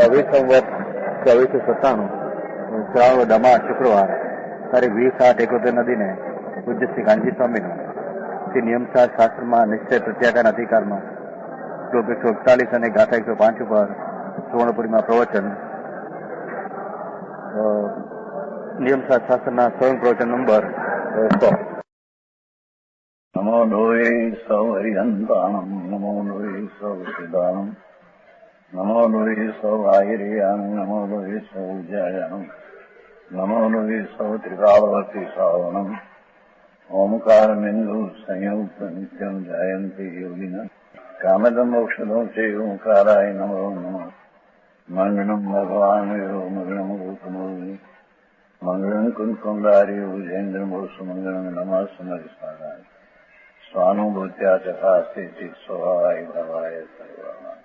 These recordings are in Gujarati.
અવિસંવત 2497 શ્રાવણ વદ અમાસ શુક્રવાર તારીખ 20/8/71 દિને પૂજ્ય શ્રી ગાંધી સ્વામીનું શ્રી નિયમસાર શાસ્ત્રમાં નિશ્ચય પ્રત્યાઘાન અધિકારમાં શ્લોક 141 અને ગાથા 105 ઉપર સુવર્ણપુરીમાં પ્રવચન. નિયમસાર શાસ્ત્રના સ્વયં પ્રવચન નંબર 100. નમો લોહે સૌ હરિહંતાણમ, નમો લોહે સૌ સિદ્ધાણમ, નમો લોહે સૌ આયર્યાણમ, નમો લોહે સૌ જયાણમ, નમો લોહે સૌ ત્રિકાળવતી શ્રાવણમ, ઓમકાર બિંદુ સંયુક્ત નિત્યમ જયંતિ યોગિન કામદમ મોક્ષદો છે ઓંકારાય નમો નમઃ. મંગળમ ભગવાન મંગળમ ગૌતમોર્મિ મંગળમ કુંકુંડાર્ય ભુજેન્દ્રમોષ મંગળમ નમઃ સમરિસ્વાદાય સ્વાનુભૂત્યા ચકાસ્તે સ્વભાવાય ભવાય સર્વમાં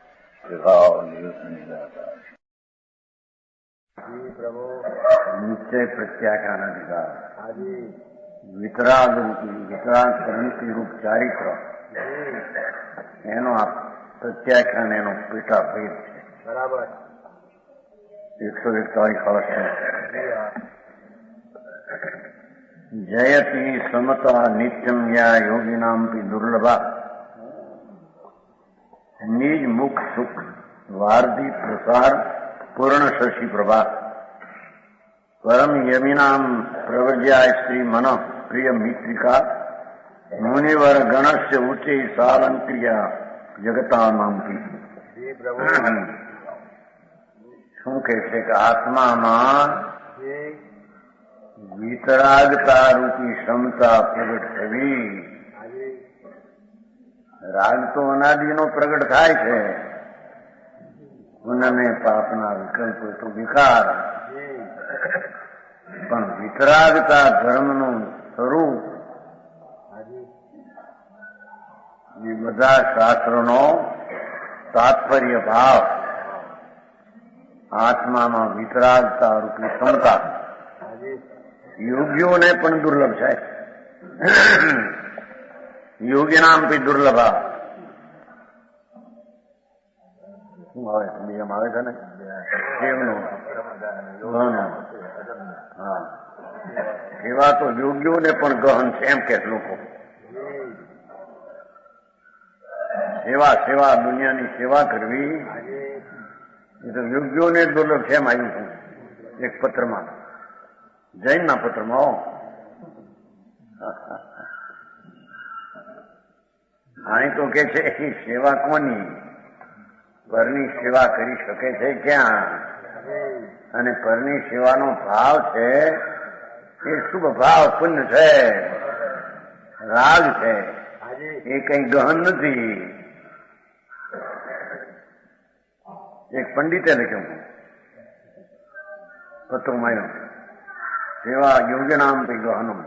વિભાવ નિયુત નિરાકાર. નિશ્ચય પ્રત્યાખ્યાન અધિકાર વિતરાગ કરણથી રૂપ ચારિત્ર એનો આ પ્રત્યાખ્યાન એનો પીઠાભેદ છે. બરાબર. 141 કળશ જયતિ સમતા નિત્યમ યા યોગિનામપી દુર્લભા નિજ મુખ સુખ વાર્ધિ પ્રસાર પૂર્ણ શશી પ્રભા પરમ યમિનામ પ્રવજ્યાય શ્રી મન પ્રિય મિત્રિકા મુનિવર ગણસ્ય ઉચ્ચે સાલંક્રિયા જગતા નામથી. શું કહે છે કે આત્મામાં વિતરાગતા રૂપી ક્ષમતા પ્રગટ થવી. રાગ તો અનાદિનો પ્રગટ થાય છે, પુણ્યને પાપના વિકલ્પ તો વિકાર, પણ વિતરાગતા ધર્મનું સ્વરૂપ એ બધા શાસ્ત્રોનો તાત્પર્ય ભાવ આત્મામાં વિતરાગતા રૂપી ક્ષમતા યોગીઓને પણ દુર્લભ છે. યોગી નામ પી દુર્લભા શું આવે છે? નિયમ આવે છે ને કેમનું? હા, એવા તો યોગીઓને પણ ગહન છે એમ કે લોકો. સેવા દુનિયાની સેવા કરવી એ તો યોગ્યોને દુર્લભ છે એમ આવ્યું છું એક પત્રમાં, જૈનના પત્રમાં. અહીં તો કે છે એ સેવા કોની? પરની સેવા કરી શકે છે ક્યાં? અને પરની સેવાનો ભાવ છે એ શુભ ભાવ, પુણ્ય છે, રાગ છે, એ કઈ ગહન નથી. એક પંડિતે લખ્યું પત્રમાં, સેવા યોગ્ય નામ પી ગહનમ.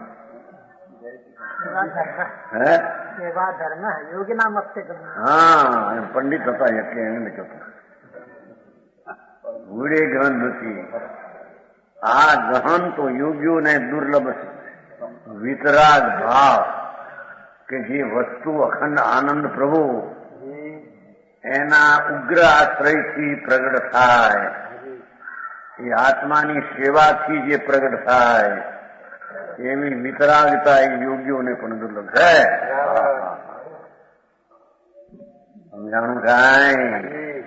હા, પંડિત હતા એટલે એને લખ્યું. ગુડે ગહન નથી. આ ગહન તો યોગ્યોને દુર્લભ વિતરાગ ભાવ કે જે વસ્તુ અખંડ આનંદ પ્રભુ એના ઉગ્ર આશ્રયથી પ્રગટ થાય, એ આત્માની સેવાથી જે પ્રગટ થાય એવી વિતરાગતા એ યોગીઓને પણ દુર્લભ છે. સમજાણું કાંઈ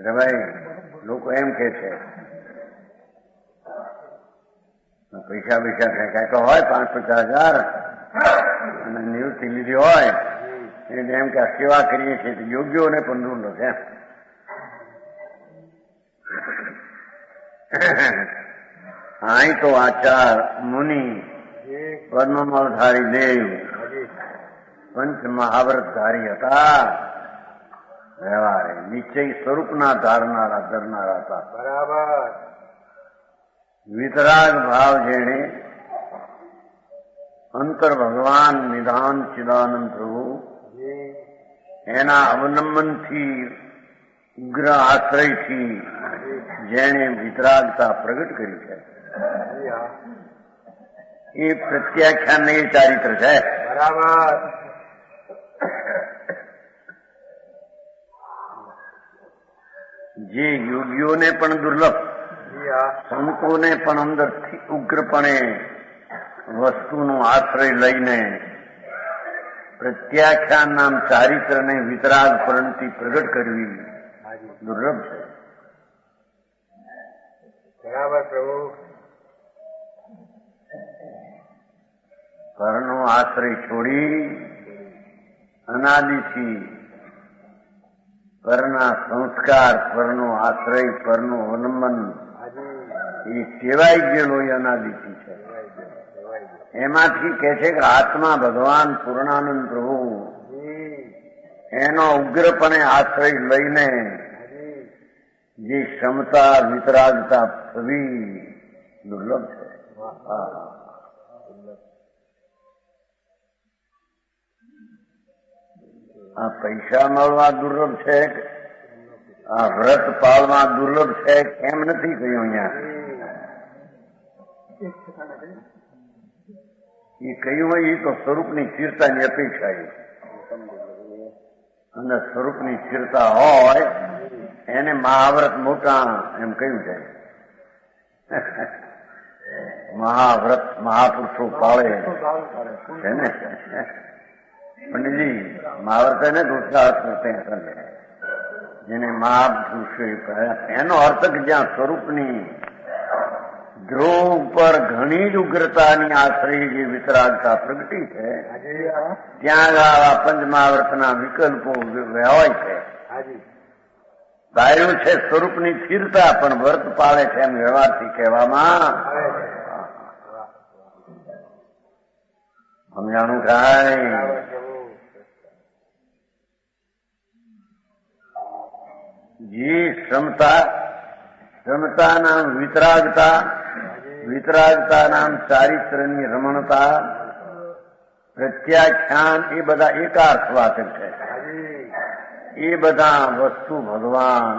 ભાઈ? લોકો એમ કે છે પૈસા ફેંકાય તો હોય 5-50,000 અને નિવૃત્તિ લીધી હોય એટલે એમ કે સેવા કરીએ છીએ તો યોગ્યોને પણ દુર્લભ છે. અહીં તો આચાર મુનિ પદ્મમલધારી દેવ પંચ મહાવ્રતધારી હતા. વ્યવહારે નિશ્ચય સ્વરૂપના ધરનારા હતા. બરાબર. વિતરાગ ભાવ જેણે અંતર ભગવાન નિધાન ચિદાનંદ પ્રભુ એના અવલંબનથી ઉગ્ર આશ્રયથી જેણે વિતરાગતા પ્રગટ કરી છે એ પ્રત્યાખ્યાન એ ચારિત્ર છે. બરાબર. જે યોગીઓને પણ દુર્લભ, સંતોને પણ અંદરથી ઉગ્રપણે વસ્તુનો આશ્રય લઈને પ્રત્યાખ્યાન નામ ચારિત્રને વિતરાગ પરણથી પ્રગટ કરવી દુર્લભ છે. બરાબર પ્રભુ. પરનો આશ્રય છોડી અનાદિથી પરના સંસ્કાર, પરનો આશ્રય, પરનું અવલંબન એ ટેવાઈ ગયેલો એ અનાદિથી છે. એમાંથી કે છે કે આત્મા ભગવાન પૂર્ણાનંદ પ્રભુ એનો ઉગ્રપણે આશ્રય લઈને જે ક્ષમતા વિતરાગતા થવી દુર્લભ છે. આ પૈસા મળવા દુર્લભ છે, આ વ્રત પાળવા દુર્લભ છે, કેમ નથી કહ્યું અહીંયા? એ કહ્યું હોય એ તો સ્વરૂપની સ્થિરતાની અપેક્ષા એ, અને સ્વરૂપની સ્થિરતા હોય એને મહાવ્રત મોટા એમ કહ્યું છે. મહાવ્રત મહાપુરુષો પાળે છે ને પંડિતજી. મહાવ્રત ને દૂસરા અર્થ કરતે हैं, જેને મહાપુરુષો એનો અર્થ કે જ્યાં સ્વરૂપની ધ્રુવ ઉપર ઘણી જ ઉગ્રતાની આશ્રય જે વિતરાગતા પ્રગટી છે ત્યાં આવા પંચમહાવ્રતના વિકલ્પો હોય છે. ધાર્યું છે સ્વરૂપની સ્થિરતા, પણ વ્રત પાળે છે એમ વ્યવહારથી કહેવામાં સમજાણું થાય. જે ક્ષમતા નામ વિતરાગતા, વિતરાગતા નામ ચારિત્રની રમણતા, પ્રત્યાખ્યાન એ બધા એકાર્થવાચક છે. એ બધા વસ્તુ ભગવાન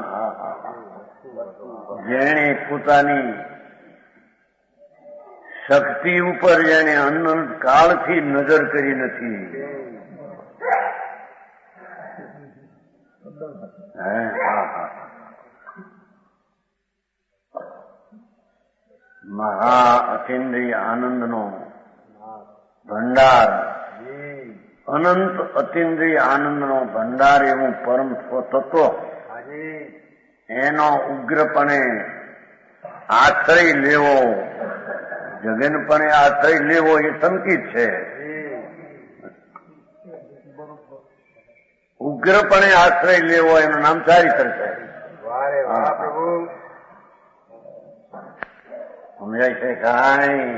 જેણે પોતાની શક્તિ ઉપર જેને અનંત કાળથી નજર કરી નથી, મહા અતિન્દ્રિય આનંદનો ભંડાર, અનંત અતિન્દ્રિય આનંદનો ભંડાર એવું પરમ સ્વતત્વ એનો ઉગ્રપણે આશ્રય લેવો, જગનપણે આશ્રય લેવો એ સંકિત છે. ઉગ્રપણે આશ્રય લેવો એનું નામ ચારિત્ર છે. સમજાય છે કાંઈ?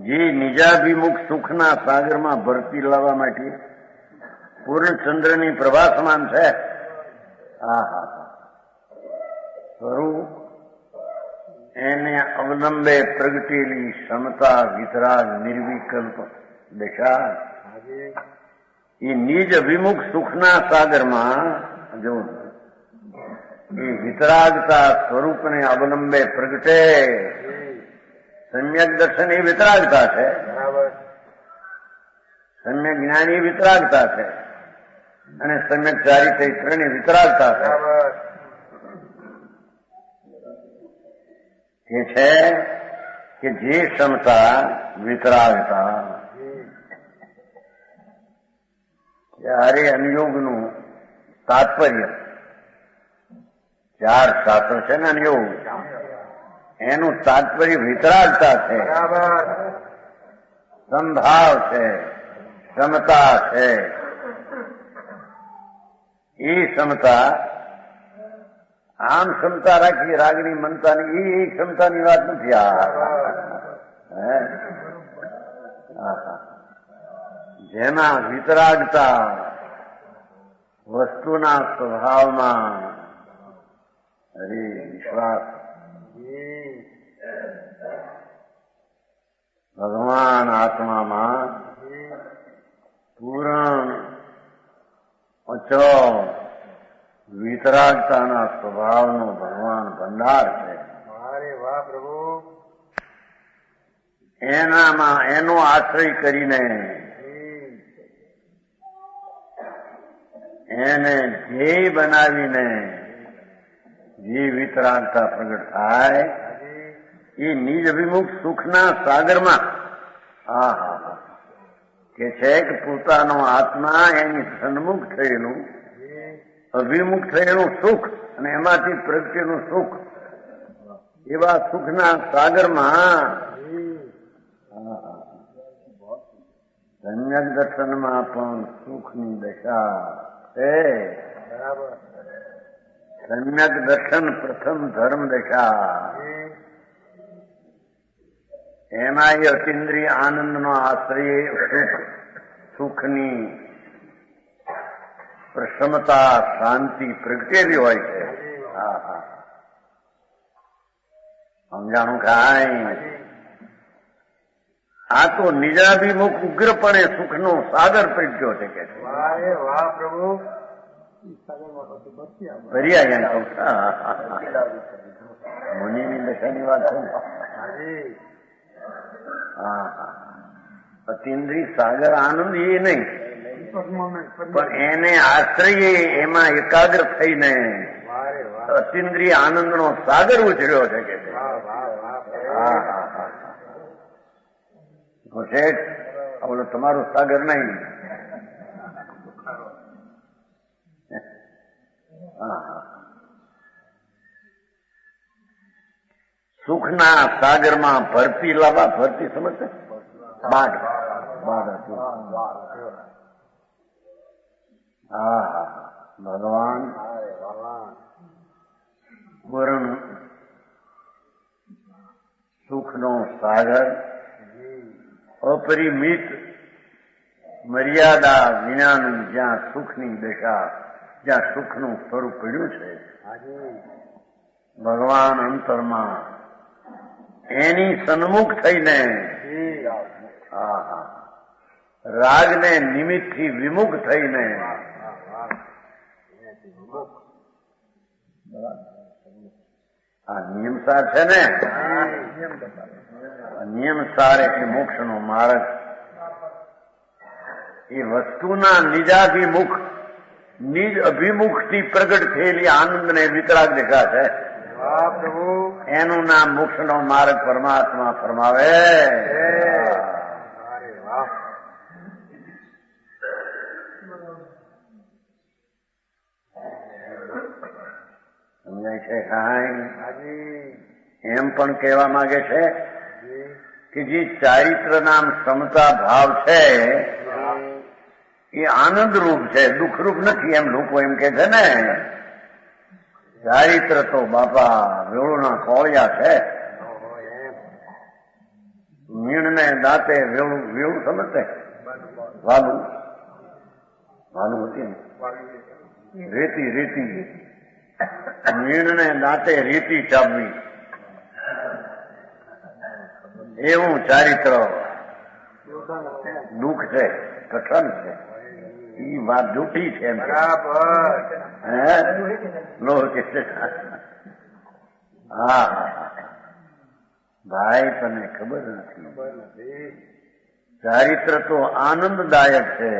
જે નિજાભિમુખ સુખના સાગરમાં ભરતી લાવવા માટે પૂર્ણચંદ્રની પ્રભા સમાન છે. સ્વરૂપ એને અવલંબે પ્રગટેલી ક્ષમતા, વિતરાગ, નિર્વિકલ્પ દશા એ નિજ અભિમુખ સુખના સાગરમાં જો એ વિતરાગતા સ્વરૂપને અવલંબે પ્રગટે. સમ્યક દર્શન એ વિતરાગતા છે, સમ્યક જ્ઞાન એ વિતરાગતા છે, અને સમ્યક ચારિત્ર એ વિતરાગતા છે. એ છે કે જે ક્ષમતા વિતરાગતા ત્યારે અનુયોગનું તાત્પર્ય, ચાર શાસ્ત્ર છે ને અનુયોગ, એનું તાત્પર્ય વિતરાગતા છે, સંભાવ છે, ક્ષમતા છે. એ ક્ષમતા આમ ક્ષમતા રાખી રાગની મનતાની એ ક્ષમતાની વાત નથી. જેના વિતરાગતા વસ્તુના સ્વભાવમાં વિશ્વાસ, ભગવાન આત્મામાં પૂરણ અચળ વિતરાગતાના સ્વભાવનો ભગવાન ભંડાર છે. વાહ પ્રભુ. એનામાં એનો આશ્રય કરીને એને ધ્યેય બનાવીને જે વિતરાગતા પ્રગટ થાય એ નિજ અભિમુખ સુખના સાગરમાં કે છે કે પોતાનો આત્મા એની સન્મુખ થયેલું અભિમુખ થયેલું સુખ અને એમાંથી પ્રગટેલું સુખ એવા સુખના સાગરમાં સમ્યક દર્શનમાં પણ સુખની દશા છે. સમ્યક દર્શન પ્રથમ ધર્મ દશા, એમાં એ અતિન્દ્રિય આનંદનો આશ્રય સુખની પ્રસન્નતા શાંતિ પ્રગટેલી હોય છે. સમજાણું ખાય? આ તો નિજાભિમુખ ઉગ્રપણે સુખનો સાગર પ્રગટ્યો છે કે વાહ પ્રભુ મુનિની દશાની વાત છે. અતિન્દ્રિય સાગર આનંદ એ નહીં, પણ એને આશ્રય એમાં એકાગ્ર થઈને અતિન્દ્રિય આનંદનો સાગર ઉછળ્યો છે કે શેઠ બોલો તમારું સાગર નહીં. સુખના સાગરમાં ભરતી લાવવા, ભરતી સમજશે? બાદ ભગવાન પૂર્ણ સુખનો સાગર, અપરિમિત મર્યાદા વિનાનું જ્યાં સુખની દશા, જ્યાં સુખનું સ્વરૂપ પડ્યું છે ભગવાન અંતરમાં એની સન્મુખ થઈને રાગને નિમિત્તથી વિમુખ થઈને આ નિયમસાર છે ને, નિયમસાર એટલે મોક્ષનો માર્ગ. એ વસ્તુના નિજાભિમુખ, નિજ અભિમુખથી પ્રગટ થયેલી આનંદને વિતરાગ દેખા છે. એનું નામ મોક્ષનો માર્ગ પરમાત્મા ફરમાવે. સમજાય છે કાંઈ? એમ પણ કહેવા માંગે છે કે જે ચારિત્ર નામ સમતા ભાવ છે એ આનંદરૂપ છે, દુઃખરૂપ નથી. એમ લોકો એમ કે છે ને, ચારિત્ર તો બાપા વેળુના કોળિયા છે. મીણને દાંતે વેળું સમજતે વાલું હતી ને, રેતી મીણને દાંતે રેતી ચાબવી, એવું ચારિત્ર દુઃખ છે, કઠણ છે. એ વાત જૂઠી છે. હા ભાઈ તને ખબર નથી, ચારિત્ર તો આનંદદાયક છે,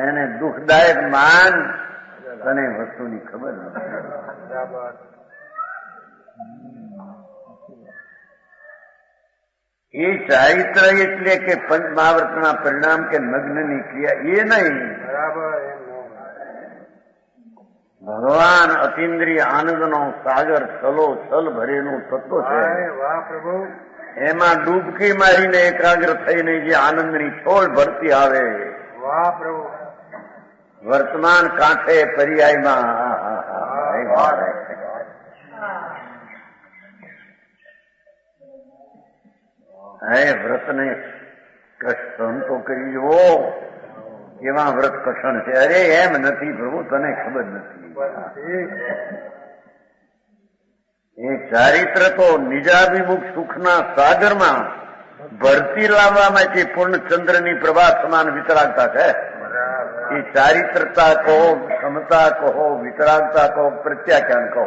એને દુઃખદાયક માન. તને વસ્તુની ખબર નથી. એ ચારિત્ર એટલે કે પંચમહાવર્તના પરિણામ કે નગ્નની ક્રિયા એ નહીં. ભગવાન અતિન્દ્રિય આનંદનો સાગર છલો છલ ભરેલું તત્વ છે. એમાં ડૂબકી મારીને એકાગ્ર થઈને જે આનંદની છોડ ભરતી આવે, વર્તમાન કાંઠે પર્યાયમાં વ્રતને સહન તો કરી જુઓ, એવા વ્રત કઠણ છે. અરે એમ નથી પ્રભુ, તને ખબર નથી. એ ચારિત્ર તો નિજાભિમુખ સુખના સાગરમાં ભરતી લાવવા માટે પૂર્ણચંદ્રની પ્રભા સમાન વિતરાગતા છે. એ ચારિત્રતા કહો, ક્ષમતા કહો, વિતરાગતા કહો, પ્રત્યાખ્યાન કહો.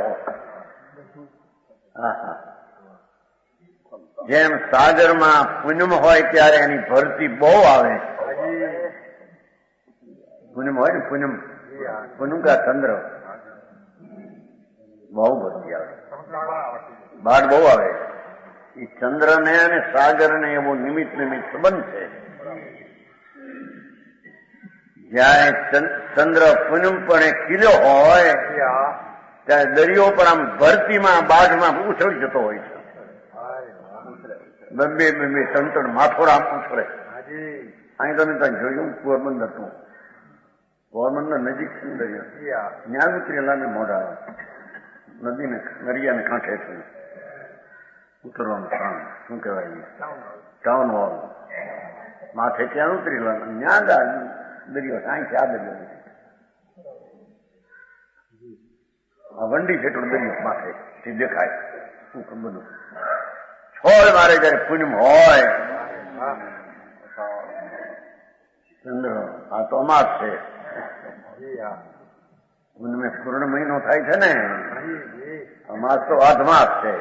જેમ સાગરમાં પૂનમ હોય ત્યારે એની ભરતી બહુ આવે. પૂનમ હોય ને, પૂનમ પૂનમ કા ચંદ્ર બહુ ભરતી આવે, બાઢ બહુ આવે. એ ચંદ્ર ને અને સાગર ને એવો નિમિત્ત સંબંધ છે. જયારે ચંદ્ર પૂનમ પણ ખીલ્યો હોય ત્યારે દરિયો પણ આમ ભરતીમાં બાઢમાં ઉછળી જતો હોય છે. બે ત્રણ માથોડા ઉછળે. અહીં તમે ત્યાં જોયું પોરબંદર નું, પોરબંદર નજીક છે દરિયો, ત્યાં ઉતરેલા ને મોઢા નદીને દરિયાને કાંઠે છે ઉતરવાનું સ્થાન, શું કહેવાય, ટાઉન હોલ માથે ત્યાં ઉતરેલા ત્યાં દરિયો અહીંથી આ દરિયો આ વંડી જેટલો દરિયો માથે દેખાય. શું બધું છોડ મારે જયારે પૂનમ હોય, ચંદ્ર આ તો અમાસ છે, પૂનમે પૂર્ણ મહિનો થાય છે ને, અમાસ તો અધમાસ છે.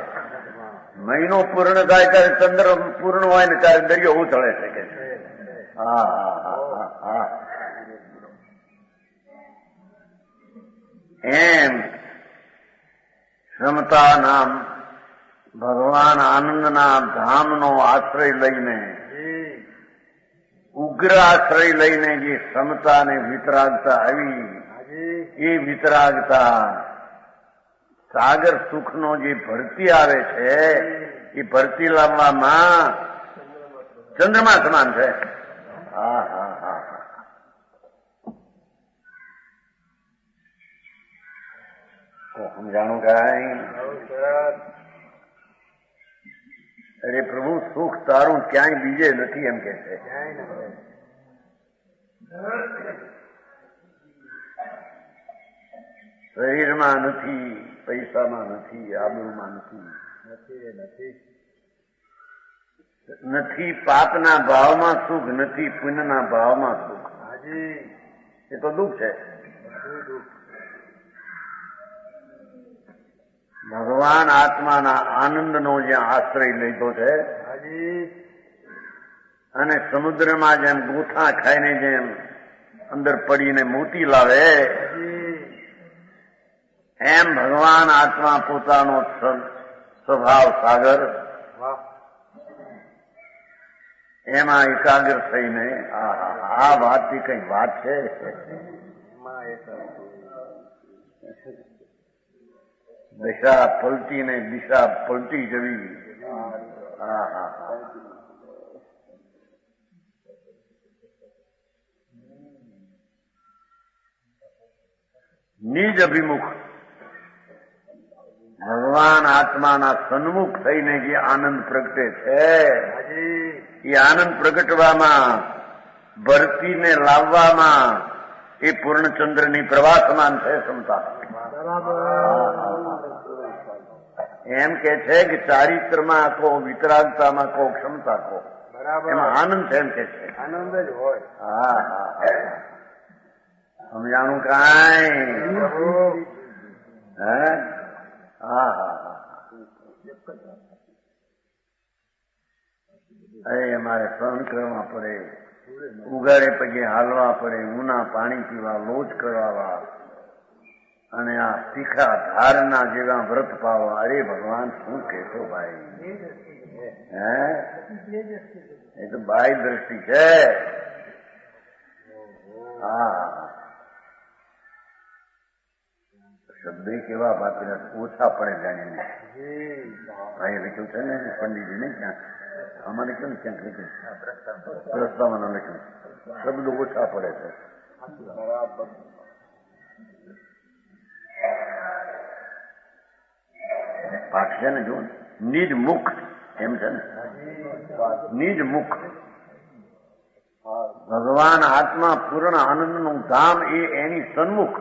મહિનો પૂર્ણ થાય ત્યારે ચંદ્ર પૂર્ણ હોય ને ત્યારે દરિયો ઉછળે છે કે છે. હા હા હા હા. એમ ક્ષમતા નામ ભગવાન આનંદના ધામનો આશ્રય લઈને, ઉગ્ર આશ્રય લઈને જે ક્ષમતા ને વિતરાગતા આવી, એ વિતરાગતા સાગર સુખનો જે ભરતી આવે છે એ ભરતી લાવવામાં ચંદ્રમા સમાન છે. હા હા હા હા. સમજાણું કાંઈ? અરે પ્રભુ સુખ તારું ક્યાંય બીજે નથી એમ કે છે. શરીરમાં નથી, પૈસામાં નથી, આબરૂમાં નથી, પાપના ભાવમાં સુખ નથી, પુણ્યના ભાવમાં સુખ. એ તો દુઃખ છે. ભગવાન આત્માના આનંદનો જ્યાં આશ્રય લીધો છે અને સમુદ્રમાં જેમ ગોથા ખાઈને જેમ અંદર પડીને મોતી લાવે, એમ ભગવાન આત્મા પોતાનો સ્વભાવ સાગર એમાં એકાગ્ર થઈને, આ વાતથી કઈ વાત છે? દિશા પલટી ને દિશા પલટી જવી. હા હા હા. નિજ અભિમુખ ભગવાન આત્માના સન્મુખ થઈને જે આનંદ પ્રગટે છે, એ આનંદ પ્રગટવામાં, ભરતીને લાવવામાં એ પૂર્ણચંદ્રની પ્રભા સમાન છે ક્ષમતા. એમ કે છે કે ચારિત્રમાં કહો, વિતરાગતામાં કહો, ક્ષમતા કહો, એમાં આનંદ છે એમ કે છે. આનંદ જ હોય. હા હા હા. સમજાણું કાંઈ? હે? હા હા હા. અરે અમારે સહન કરવા પડે, ઉગાડે પગે હાલવા પડે, ઊના પાણી પીવા, લોજ કરવા, અને આ તીખા ધારના જેવા વ્રત પાવા. અરે ભગવાન શું કહેશો ભાઈ? હે? એ તો બાહ્ય દ્રષ્ટિ છે. હા, શબ્દ કેવા બાકી ઓછા પડે જાણીને. ભાઈ લખ્યું છે ને પંડિતજી ને, ક્યાંક અમારે કેમ ક્યાંક લખ્યું, રસ્તામાં લખ્યું, શબ્દ ઓછા પડે છે. પાઠ છે ને, જો નિજ મુખ એમ છે ને, નિજ મુખ ભગવાન આત્મા પૂર્ણ આનંદનું ધામ એ એની સન્મુખ,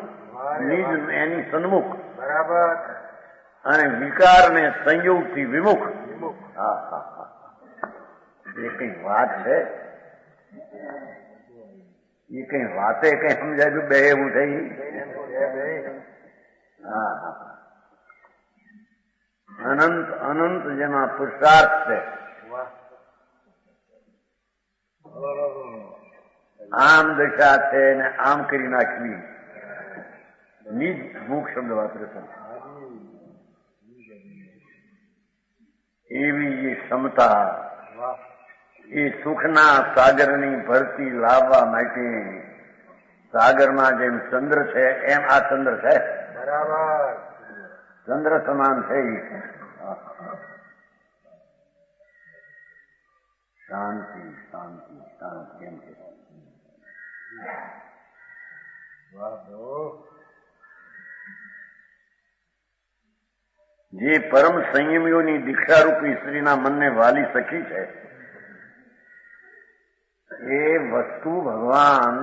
નિજ એની સન્મુખ, બરાબર. અને વિકારને સંયોગથી વિમુખ. હા હા હા. એ કઈ વાત છે? એ કઈ વાતે કઈ સમજાયું? બે એવું થઈ. હા હા. અનંત અનંત જેમાં પુરુષાર્થ છે. આમ દશા છે ને આમ કરી નાખવી, નિજ મુખ શબ્દ વાપરે છે. એવી એ ક્ષમતા એ સુખના સાગરની ભરતી લાવવા માટે સાગરમાં જેમ ચંદ્ર છે એમ આ ચંદ્ર છે. બરાબર. ચંદ્ર સમાન છે. શાંતિ શાંતિ શાંતિ એમ છે. વાહ પ્રભુ. જે પરમ સંયમીઓની દીક્ષારૂપી સ્ત્રીના મનને વાલી સખી છે એ વસ્તુ ભગવાન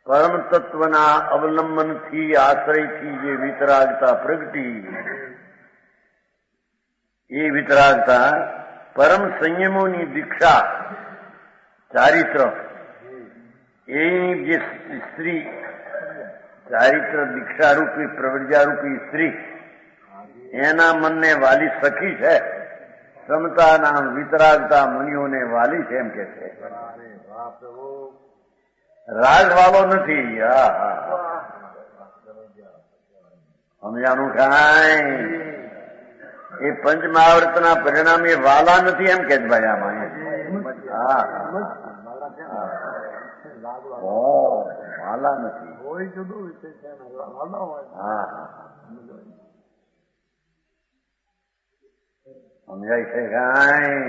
પરમ તત્વના અવલંબનથી આશ્રયથી જે વિતરાગતા પ્રગટી એ વિતરાગતા પરમ સંયમોની દીક્ષા ચારિત્ર એ જે સ્ત્રી ચારિત્ર દીક્ષારૂપી પ્રવર્જારૂપી સ્ત્રી એના મનને વાલી સખી છે. ક્ષમતાના વિતરાગતા મુનિઓને વાલી છે એમ કે છે. વાહ પ્રભુ. રાગ વાળો નથી. સમજાનું કાંઈ એ પંચમહાવૃતના પરિણામે વાલા નથી એમ કે ભાઈ આમાં. વાલા નથી. હોય જુદો વિષય છે. હા સમજાય છે કાંઈ?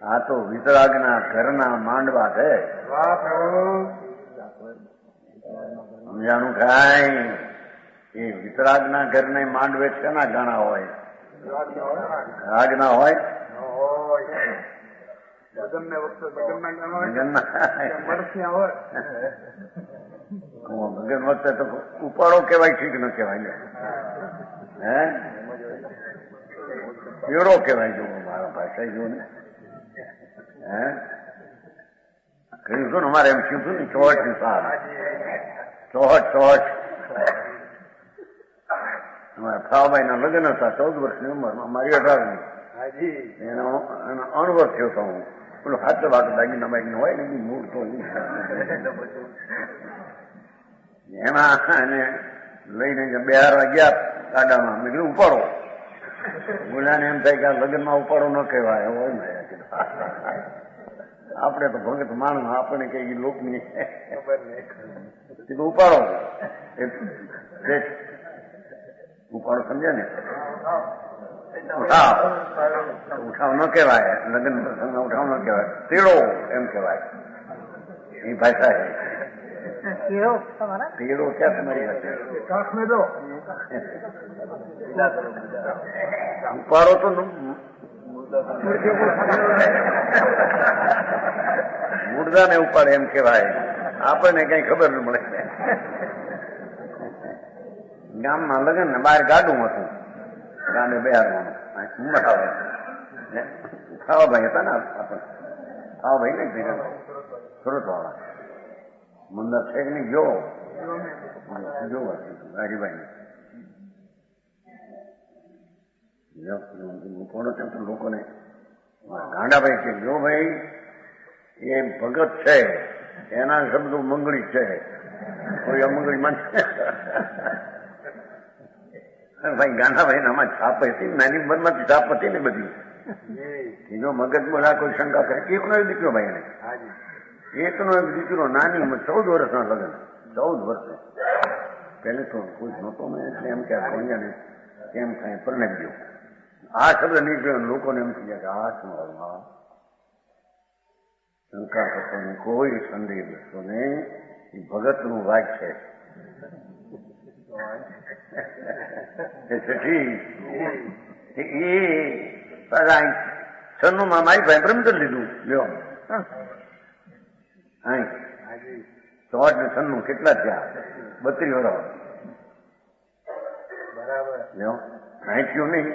આ તો વિતરાગના ઘરના માંડવા છે. વાહ પ્રભુ. સમજાણું કાંઈ? એ વિતરાગના ઘરને માંડવે છે ના ગાણા હોય? રાગના હોય. લગ્નને વખતે લગ્નના લગ્ન વખતે તો ઉપાડો કેવાય ઠીક ન કેવાય. હે કેળો કેવાય. જો મારા ભાષા જો ને હે કહ્યું છું ને અમારે એમ થયું હતું ને ચોહટ ની સાર ચોહટ અમારા ફાવાભાઈ ના લગ્ન હતા 14 વર્ષની ઉંમરમાં, મારી 18ની. એનો 8 વર્ષ થયો હતો. હું પેલો હાથ વાત દાગીના બાગીના હોય ને મૂળ તો એમાં એને લઈને બિહારવા ગયા ગાડામાં. મેં કીધું ઉપાડો. બોલ્યાને એમ થાય કે આ લગ્નમાં ઉપાડો ન કહેવાય. હોય ને આપણે તો ભગત માણસ, આપણે કઈ લોકની કીધું ઉપાડો. ઉપાડો સમજ્યા ને? ઉઠાવ ન કહેવાય. લગ્ન પ્રસંગમાં ઉઠાવ ન કહેવાય. તેડો એમ કહેવાય. એ ભાષા છે. તેડો ક્યાં તમારી પાસે? ઉપાડો તો મુર્દાને ઉપાડે એમ કહેવાય. આપણને કઈ ખબર ન મળે. ગામમાં લગ્ન ને બહાર ગાડું હતું. ગાડે બિહારવાનું ખાવાભાઈ હતા ને આપણે ખાવાભાઈ ને સુરત વાળા મંદર છે કે નહીં? જો હરિભાઈ થોડો તેમ તો લોકોને ગાંડાભાઈ કે જો ભાઈ એ ભગત છે, એના શબ્દો મંગળી છે, કોઈ અમંગળી માન. ભાઈ ગાંડાભાઈ આમાં છાપ હતી, નાની ઉંમરમાંથી છાપ હતી ને બધી. જો મગજ બોલા કોઈ શંકા કરે. એકનો એક દીકરો ભાઈ એને, એકનો એક દીકરો, નાની ઉંમર 14 વર્ષના લગ્ન, 14 વર્ષે. પેલે તો કોઈ નહોતો મેં એટલે એમ કે ભણ્યાને કેમ થાય પરણાવી ગયો. આ શબ્દ નીકળ્યો, લોકોને એમ થઈ ગયા કે આ શું હાલમાં શંકા કરતો ને કોઈ સંદેહ બેસતો ને એ ભગતનું વાગ છે. છન્નુમાં મારી ભાઈ બ્રહ્મચર લીધું. લ્યો 64 ને 96 કેટલા થયા? 32 વર્ષ. બરાબર. લ્યો કાંઈ થયું નહીં.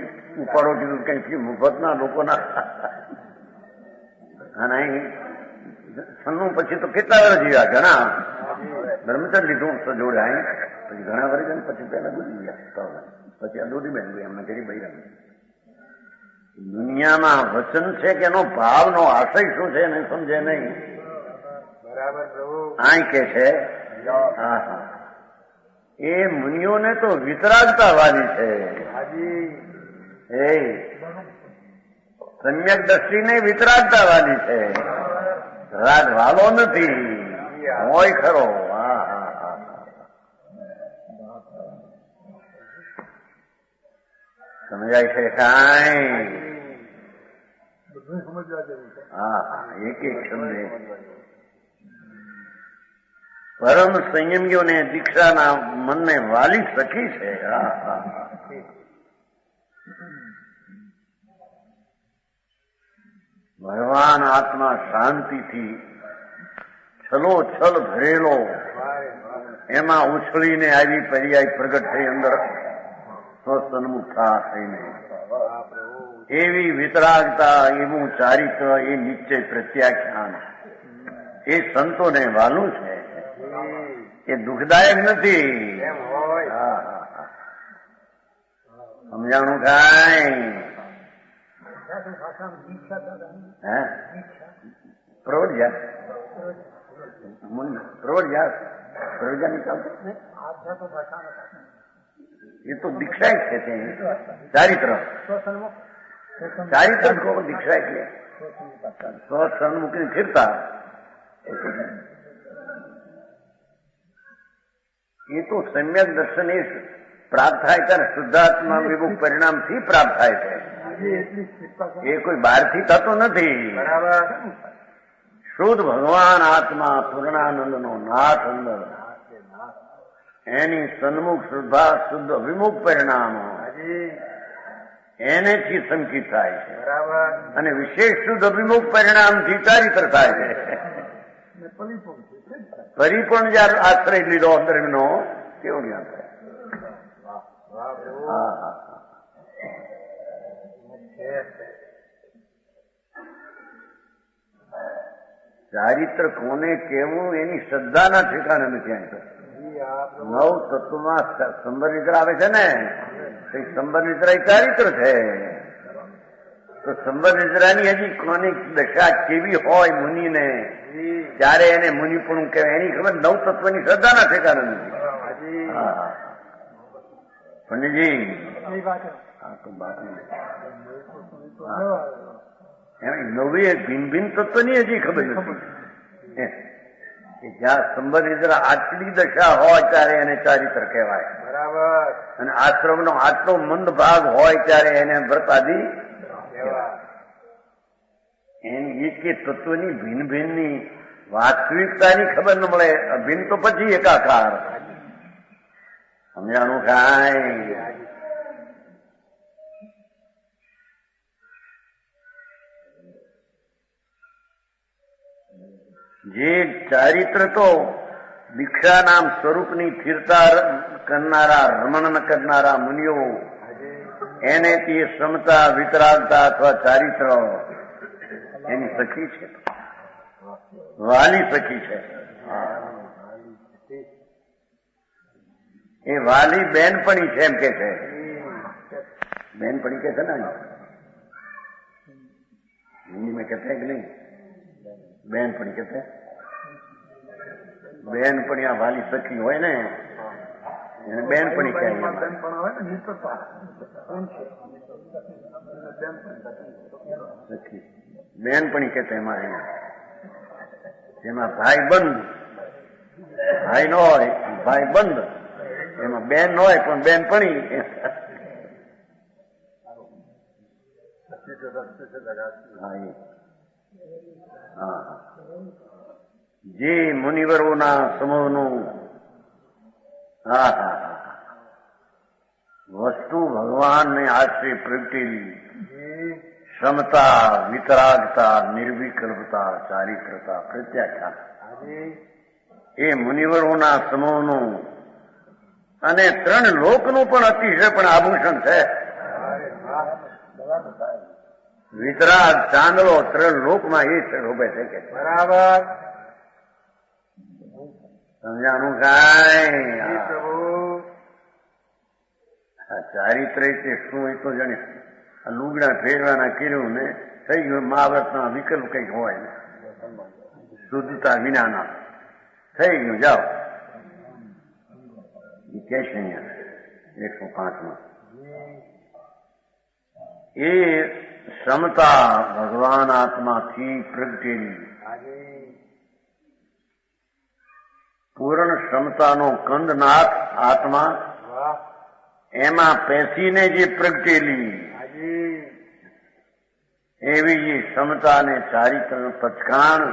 ઉપાડો કીધું કઈ થયું મુફતના લોકોના. અને 96 પછી તો કેટલા વર્ષ જીવ્યા? ઘણા. બ્રહ્મચર લીધું જોડે પછી ઘણા વર્ષ ને પછી પેલા ગુજરી ગયા. પછી આ દોડી બેન એમને કરી બૈરા. દુનિયામાં વચન છે કે એનો ભાવનો આશય શું છે એને સમજે નહીં. બરાબર પ્રભુ. આય કે છે હા હા એ મુનિઓને તો વિતરાગતા વાલી છે. હાજી એ સમ્યક દ્રષ્ટિને વિતરાગતા વાલી છે, રાગ વાલો નથી, હોય ખરો. હા હા હા સમજાય છે કાંઈ? બધું સમજવા જેવું છે. હા હા એક એક શબ્દ પરમ સંયમીઓને દીક્ષાના મનને વાલી સખી છે. હા હા હા ભગવાન આત્મા શાંતિથી છલોછલ ભરેલો એમાં ઉછળીને આવી પર્યાય પ્રગટ થઈ અંદર સ્વસન્મુખ થઈને એવી વિતરાગતા, એવું ચારિત્ર, એ નિશ્ચય પ્રત્યાખ્યાન એ સંતોને વાલું છે. એ દુઃખદાયક નથી. સમજાણું કાંઈ? હે પ્રવડ્યા એ તો દીક્ષા જ છે. ચારિત્ર ચારિત્ર કો દીક્ષા એટલે સ્વસન્મુખી ફિરતા એ તો સમ્યક દર્શન એ પ્રાપ્ત થાય ત્યારે શુદ્ધાત્મા વિમુખ પરિણામથી પ્રાપ્ત થાય છે. એ કોઈ બહારથી થતો નથી. શુદ્ધ ભગવાન આત્મા પૂર્ણાનંદનો નાથ અંદર એની સન્મુખ શુદ્ધ અભિમુખ પરિણામો એનેથી સંકિત થાય છે. અને વિશેષ શુદ્ધ અભિમુખ પરિણામથી ચારિત્ર થાય છે. પરિપૂર્ણ જયારે આશ્રય લીધો અંદરનો કેવું જ્ઞાન થાય. હા હા ચારિત્ર કોને કેવું એની શ્રદ્ધાના ઠેકાણે નથી. નવ તત્વમાં સંબર નિદ્રા આવે છે ને, સંબર નિદ્રા એ ચારિત્ર છે. તો સંબર નિદ્રાની હજી કોની દશા કેવી હોય મુનિને, ત્યારે એને મુનિપણું કહેવાય, એની ખબર નવ તત્વની શ્રદ્ધાના ઠેકાણે નથી. પંડિતજી નવી ભિન્ન ભિન્ન તત્વની હજી ખબર નથી. જ્યાં સંબર નિદ્રા આટલી દશા હોય ત્યારે એને ચારિત્ર કહેવાય. બરાબર. અને આશ્રમનો આટલો મંદ ભાગ હોય ત્યારે એને વ્રતાદિ કહેવાય. એની એક એક તત્વની ભિન્ન ભિન્નની વાસ્તવિકતાની ખબર ન મળે. ભિન્ન તો પછી એકાકાર. સમજાણું કાંઈ? જે ચારિત્ર તો દીક્ષા નામ સ્વરૂપની સ્થિરતા કરનારા, રમણ કરનારા મુનિઓ એને તે ક્ષમતા, વિતરાગતા અથવા ચારિત્ર એની સખી છે, વાલી સખી છે. એ વાલી બેનપણી છે એમ કે છે. બેનપણી કે છે ને हिंदी में कहते हैं कि नहीं? બેનપણી कहते हैं. બેનપણી આ વાલી સખી હોય ને એને બેનપણી કહે. સખી બેનપણી કહેતા એમાં જેમાં ભાઈ બંધ, ભાઈ નો હોય ભાઈ બંધ, એમાં બેન ન હોય પણ બેનપણી. જે મુનિવરોના સમૂહનું વસ્તુ ભગવાનને આશ્રય પ્રગટેલી ક્ષમતા, વિતરાગતા, નિર્વિકલ્પતા, ચારિત્રતા, પ્રત્યાખ્યાન એ મુનિવરોના સમૂહનું અને 3 લોકનું પણ અતિશય પણ આભૂષણ છે. વિતરાગ ચાંદલો 3 લોકમાં એ શોભે છે કે બરાબર. સમજાણું કાંઈ? ચારિત્ર એટલે શું એ તો જાણે આ લુગડા ફેરવાના કર્યું ને થઈ ગયું. મહાવ્રતના વિકલ્પ કઈક હોય ને શુદ્ધતા વિનાના થઈ ગયું. જાઓ એ કે છે અહીંયા 105માં એ ક્ષમતા ભગવાન આત્માથી પ્રગટેલી પૂર્ણ ક્ષમતાનો કંદનાથ આત્મા એમાં પેસીને જે પ્રગટેલી એવી એ ક્ષમતાને ચારિત્ર પચકાણ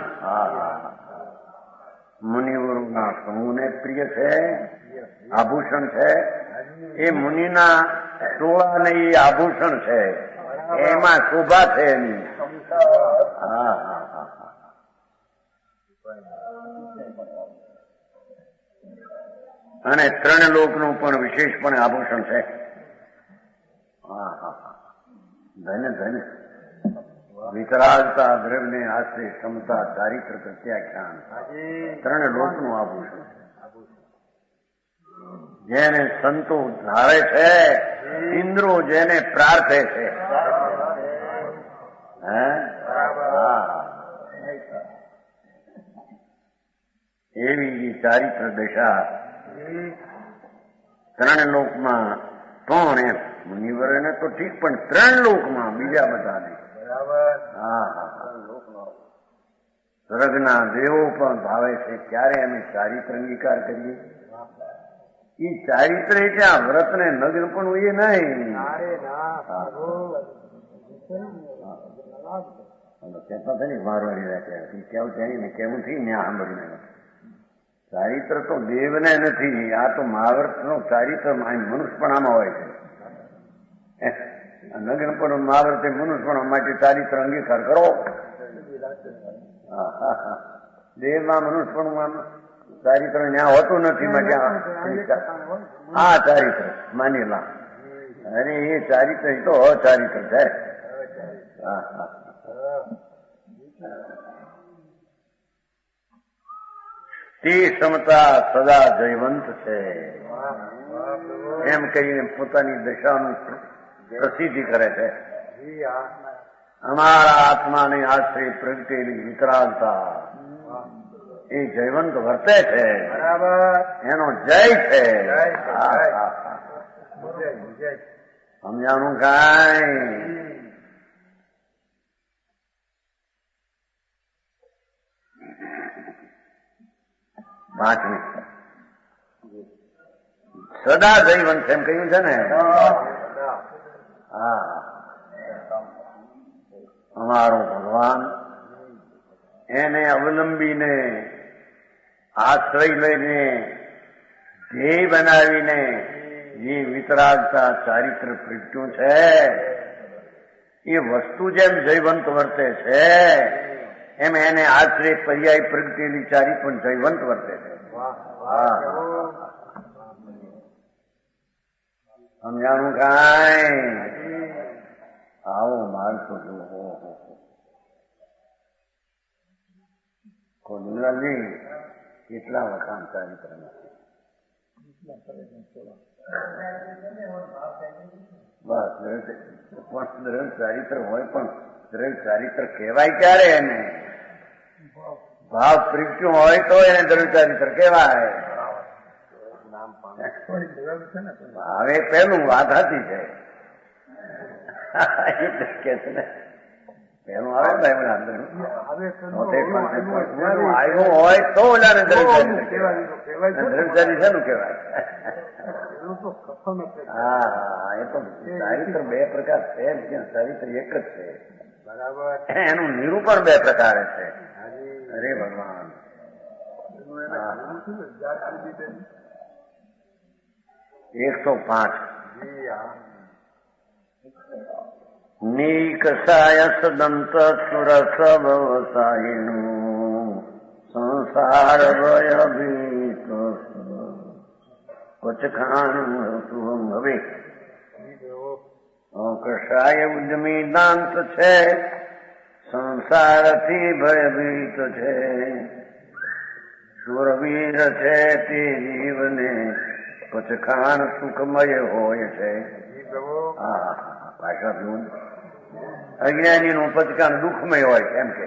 મુનિવરોના સમૂહને પ્રિય છે, આભૂષણ છે. એ મુનિના ટોળાને એ આભૂષણ છે, એમાં શોભા છે એની. અને 3 લોકનું પણ વિશેષપણે આભૂષણ છે. ધન્ય ધન્ય વિતરાગતા દ્રવ્યને આશ્રય ક્ષમતા ચારિત્ર પ્રત્યાખ્યાન 3 લોકનું આભૂષણ. જેને સંતો ધારે છે, ઇન્દ્રો જેને પ્રાર્થે છે. એવી ચારિત્ર દશા 3 લોકમાં પણ એમ મુનિવરોને તો ઠીક, પણ 3 લોકમાં બીજા બધાને સ્વર્ગના દેવો પણ ભાવે છે. ક્યારે અમે ચારિત્ર અંગીકાર કરીએ? એ ચારિત્ર એટલે આ વ્રત ને નગ્ન પણ એ નહીં. કહેતા હતા ને મારવાડી રાખ્યા કેવું છે ને કેવું થઈ ને સાંભળીને. ચારિત્ર તો દેવને નથી, આ તો મહાવ્રત નો ચારિત્ર મનુષ્યપણામાં હોય છે. નગ્ન પણ મહાવ્રતે મનુષ્યપણા માટે ચારિત્ર અંગીકાર કરો. દેવમાં મનુષ્યપણમાં ચારિત્ર ત્યાં હોતું નથી. આ ચારિત્ર માની લા. અરે એ ચારિત્ર તો અચારિત્ર છે. તે ક્ષમતા સદા જયવંત છે એમ કહીને પોતાની દશાનું પ્રસિદ્ધિ કરે છે. અમારા આત્માને આશ્રય પ્રગટેલી વિતરાગતા એ જયવંત વર્તે છે. એનો જય છે. સમજાણું કાંઈ? પાંચમી સદા જયવંત એમ કહ્યું છે ને. અમારો ભગવાન એને અવલંબીને આશ્રય લઈને ધ્યેય બનાવીને જે વિતરાગતા ચારિત્ર પ્રગટ્યું છે એ વસ્તુ જેમ જયવંત વર્તે છે એમ એને આશ્રય પર્યાય પ્રગટેલી ચારી પણ જયવંત વર્તે છે. સમજાણું કાંઈ? આવો માણસો જુઓ. કોદુલાલજી કેટલા વખાણ ચારિત્રના. બસ દ્રઢ ચારિત્ર હોય પણ દ્રઢ ચારિત્ર કહેવાય ક્યારે? એને ભાવ પ્રગટ્યું હોય તો એને દ્રઢ ચારિત્ર કહેવાય. હવે પેલું વાત હતી છે પેલું આવે ને આવ્યું હોય તો ઓલાને દ્રઢચારી શેનું કહેવાય? હા, એ તો ચારિત્ર 2 પ્રકાર છે. ચારિત્ર એક જ છે. બરાબર. એનું નિરૂપણ 2 પ્રકારે છે. અરે ભગવાન, 105 નીકસાય સદંત સુરસ વ્યવસાયનું સંસાર ભયભીત કચ્છખાન શુભમ. હવે કસાય ઉદ્યમી દાંત છે, સંસારથી ભયભીત છે. સુરવીર છે તે જીવને કચ્છખાન સુખમય હોય છે. ભાષા પીવું અજ્ઞાની નું પચકાન દુઃખમય હોય એમ કે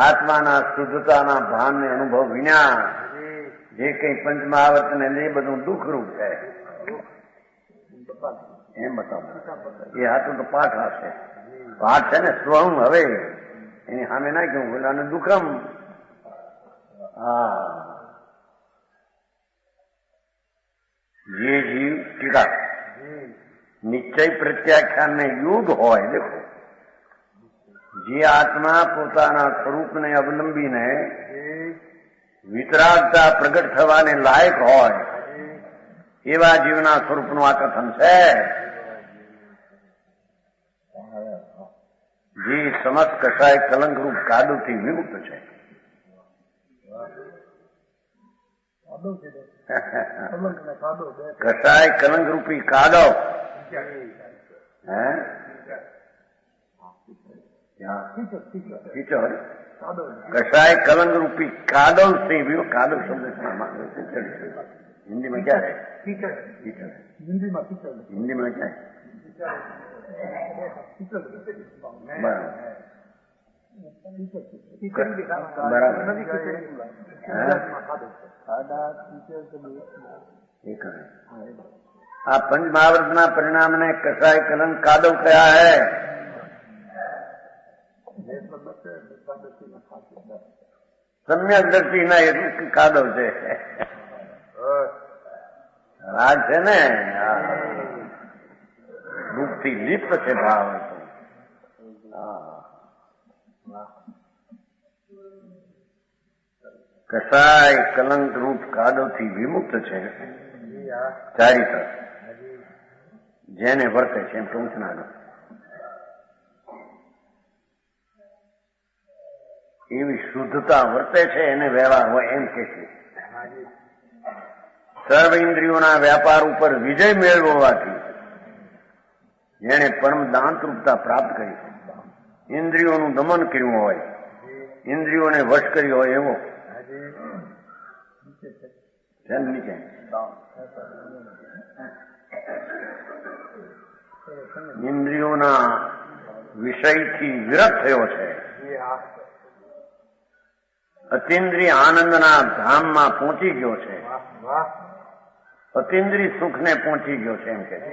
આત્માના શુદ્ધતાના ભાનને અનુભવ વિના જે કઈ પંચમહાવર્ત ને એ બધું દુઃખરૂપ છે એમ બતાવો. એ હાથું તો પાઠ હશે. પાઠ છે ને સ્વમ, હવે એની સામે નાખ્યું બોલાને દુઃખમ. હા, જે જીવ ટીકા નિશ્ચય પ્રત્યાખ્યાન ને યુગ હોય. દેખો, જે આત્મા પોતાના સ્વરૂપને અવલંબીને વિતરાગતા પ્રગટ થવાને લાયક હોય એવા જીવના સ્વરૂપનું આ કથન છે. જે સમસ્ત કસાય કલંકરૂપ કાદવથી વિમુક્ત છે. કસાય કલંકરૂપી કાદવ, કસાય કલંકરૂપી કાદવ થી કાદવ શબ્દ હિન્દીમાં ક્યાં है? હિન્દીમાં ક્યાં? આ પંચમહાવર્તના પરિણામને કસાય કલંક કાદવ કયા है? સમ્યક દ્રષ્ટિ ના એટલું કાદવ છે. રાગ છે ને, દુઃખ થી લિપ્ત છે ભાવ. કસાય કલંક રૂપ કાદવ થી વિમુક્ત છે ચારિત્ર, જેને વર્તે છે એમ ટૂંકનાનો. એવી શુદ્ધતા વર્તે છે એને વ્યવહાર હોય એમ કે છે. સર્વ ઇન્દ્રિયોના વ્યાપાર ઉપર વિજય મેળવવાથી જેને પરમ દાંતરૂપતા પ્રાપ્ત કરી, ઇન્દ્રિયોનું દમન કર્યું હોય, ઇન્દ્રિયોને વશ કરી હોય એવો નીચે ઇન્દ્રિયોના વિષયથી વિરત થયો છે, અતિન્દ્રિય આનંદના ધામમાં પહોંચી ગયો છે, અતિન્દ્રિય સુખને પહોંચી ગયો છે એમ કે છે.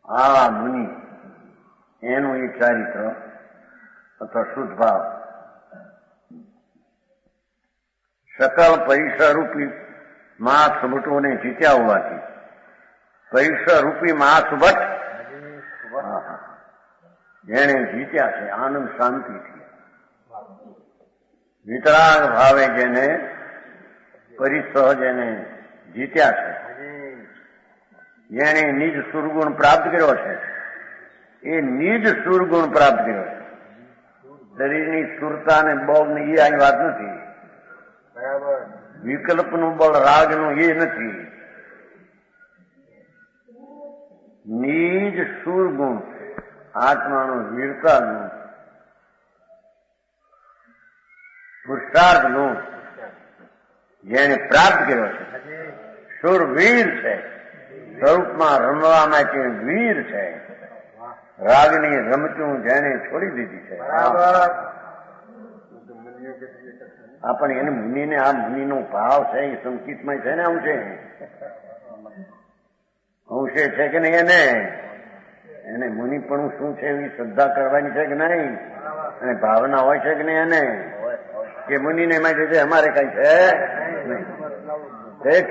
આ મુનિ એનું એ ચારિત્ર અથવા શુદ્ધ ભાવ સકલ પૈસારૂપી મહાસુભટોને જીત્યા હોવાથી, પૈસારૂપી મહાસુભટ જેને જીત્યા છે આનંદ શાંતિથી, વિતરાગ ભાવે જેને પરિસહ જેને જીત્યા છે, જેને નિજ સુરગુણ પ્રાપ્ત કર્યો છે, એ નિજ સુરગુણ પ્રાપ્ત કર્યો છે. શરીરની સુરતા ને બળ ને એ આવી વાત નથી, વિકલ્પનું બળ રાગનું એ નથી. નિજ સુરગુણ આત્માનું વીરતા ગુણ, પુરુષાર્થ ગુણ જેને પ્રાપ્ત કર્યો છે. સુરવીર છે, સ્વરૂપમાં રમવા માટે વીર છે, રાગની રમતું જેને છોડી દીધી છે. આપણે એને મુનિને આ મુનિનો ભાવ છે એ સંકિતમાં છે ને અંશે છે કે નહીં, એને મુનિપણું શું છે એવી શ્રદ્ધા કરવાની છે કે નહીં, અને ભાવના હોય છે કે નહીં, એને કે મુનિને માટે છે અમારે કઈ છે નહીં,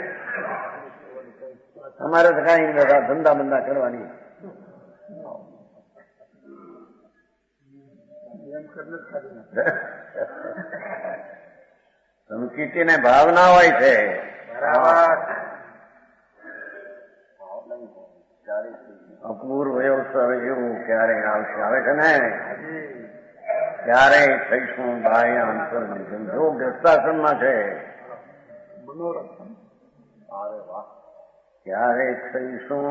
અમારે તો કઈ ધંધા બંધા કરવાની. સંકિતિ ને ભાવના હોય છે. અપૂર્વ અવસર એવું ક્યારે આવશે, આવે છે ને ક્યારે થઈશું બાહ્ય અંતર જો ગ્રસ્તાશ્રમમાં છે, ક્યારે થઈશું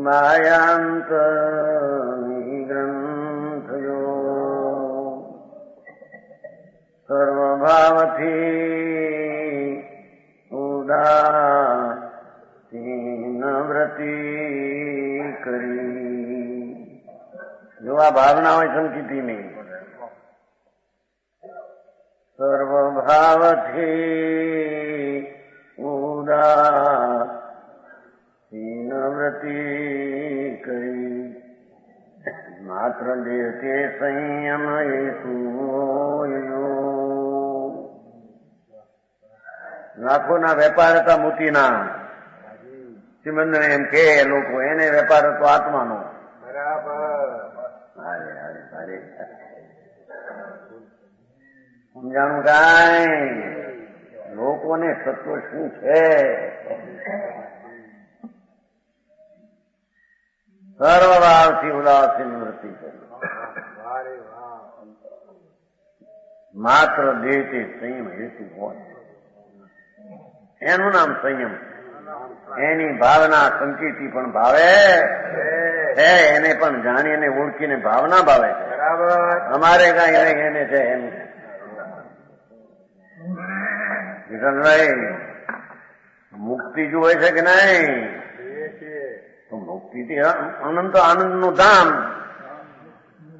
માયાંતર ગ્રંથ જો સર્વભાવથી ઉદાસીન વ્રતિ કરી. જો આ ભાવના હોય સંકિતિની, ભાવથી ઉદાસીન વ્રતિ કરી માત્ર દેહતે સંયમ લાખોના વેપાર હતા મોતીના. સિમંદને એમ કે લોકો એને વેપાર હતો આત્માનો. બરાબર. સમજાણું કાંઈ લોકોને સત્વ શું છે? સર્વભાવથી ઉદાસીન વૃત્તિ કરી માત્ર દેહથી સંયમ હેતુ હોય એનું નામ સંયમ. એની ભાવના સંકિતી પણ ભાવે છે, એને પણ જાણીને ઓળખીને ભાવના ભાવે છે. બરાબર. અમારે કઈ નહીં, એને છે એમ. કિશનભાઈ, મુક્તિ જુએ છે કે નહીં? તો મુક્તિ અનંત આનંદનું ધામ.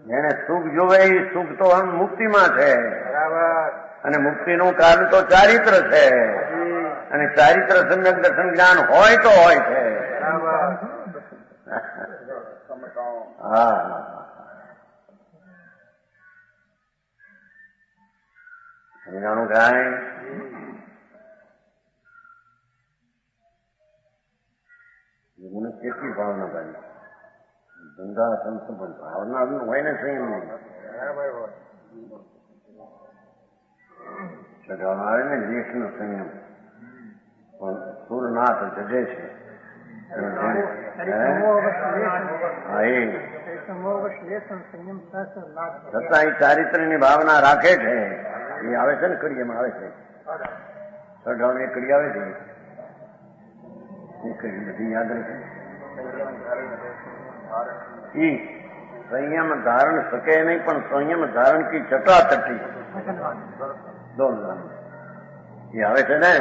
જેને સુખ જોવે એ સુખ તો મુક્તિમાં છે. બરાબર. અને મુક્તિનું કારણ તો ચારિત્ર છે. અને ચારિત્ર સમ્યક દર્શન જ્ઞાન હોય તો હોય છે. હા, સમજાણું કાંઈ? મને કેટલી ભાવના ભાઈ ધંધા સંત પણ ભાવના હોય ને સંયમ નહીં. આવે ને દેશનો સંયમ પણ સુરનાથ જજે છે. છતાં એ ચારિત્રની ભાવના રાખે છે. એ આવે છે ને કડીમાં આવે છે, સઢાવને કડી આવે છે, એ કડી બધી યાદ રાખે. એ સંયમ ધારણ શકે નહીં, પણ સંયમ ધારણ કી ચટાચટી એ આવે છે ને.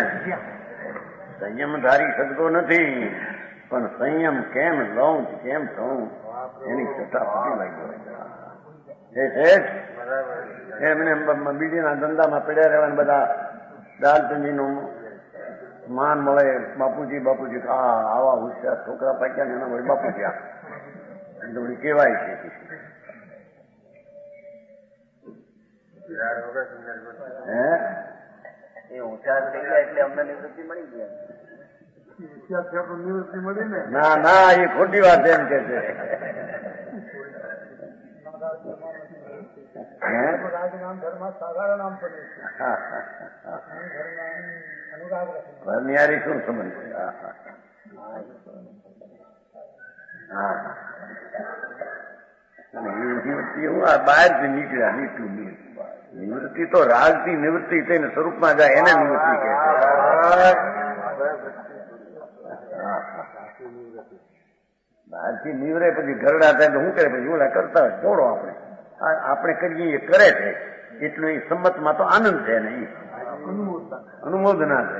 સંયમ ધારી શકતો નથી, પણ સંયમ કેમ લઉં કેમ થવું એની ચટાપટી લાગી હોય છે. એમને બીડીના ધંધામાં પડ્યા રહેવાને બધા દાલચંદીનું માન મળે. બાપુજી બાપુજી આવા હોશિયાર છોકરા પાક્યા ને એના વળી બાપુજી થોડી કહેવાય છે. એ હોશિયાર થઈ ગયા એટલે અમને નિવૃત્તિ મળી ગયા. નિવૃત્તિ મળી ને? ના ના, એ ખોટી વાત એમ કે છે. નિયારી શું સમજ છે? નિવૃત્તિ હું આ બહારથી નીકળ્યા નીકળું. નિવૃત્તિ તો રાજથી નિવૃત્તિ થઈને સ્વરૂપમાં જાય એને નિવૃત્તિ કહે છે. બહારથી નીવરે પછી ઘરડા થાય તો શું કરે? પછી ઓલા કરતા હોય જોડો આપણે કરીએ એ કરે છે એટલું એ સંમતમાં તો આનંદ છે ને, એ અનુમોદના છે.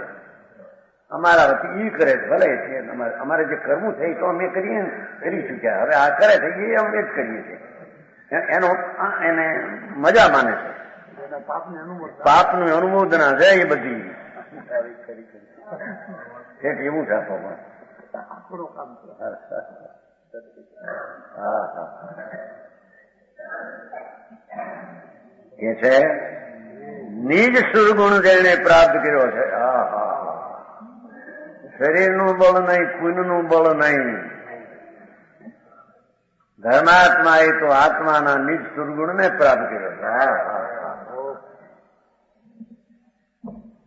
અમારા વતી એ કરે છે ભલે છે. અમારે જે કરવું છે એ તો અમે કરી ચૂક્યા. હવે આ કરે છે એ અમે જ કરીએ છીએ. એને મજા માને છે. પાપનું અનુમોદના છે એ બધી. એવું છે આપણું કામ. કે છે નિજ સુરગુણ જેને પ્રાપ્ત કર્યો છે. શરીરનું બળ નહીં, પુણ્યનું બળ નહીં. ધર્માત્મા એ તો આત્માના નિજ સુરગુણને પ્રાપ્ત કર્યો છે.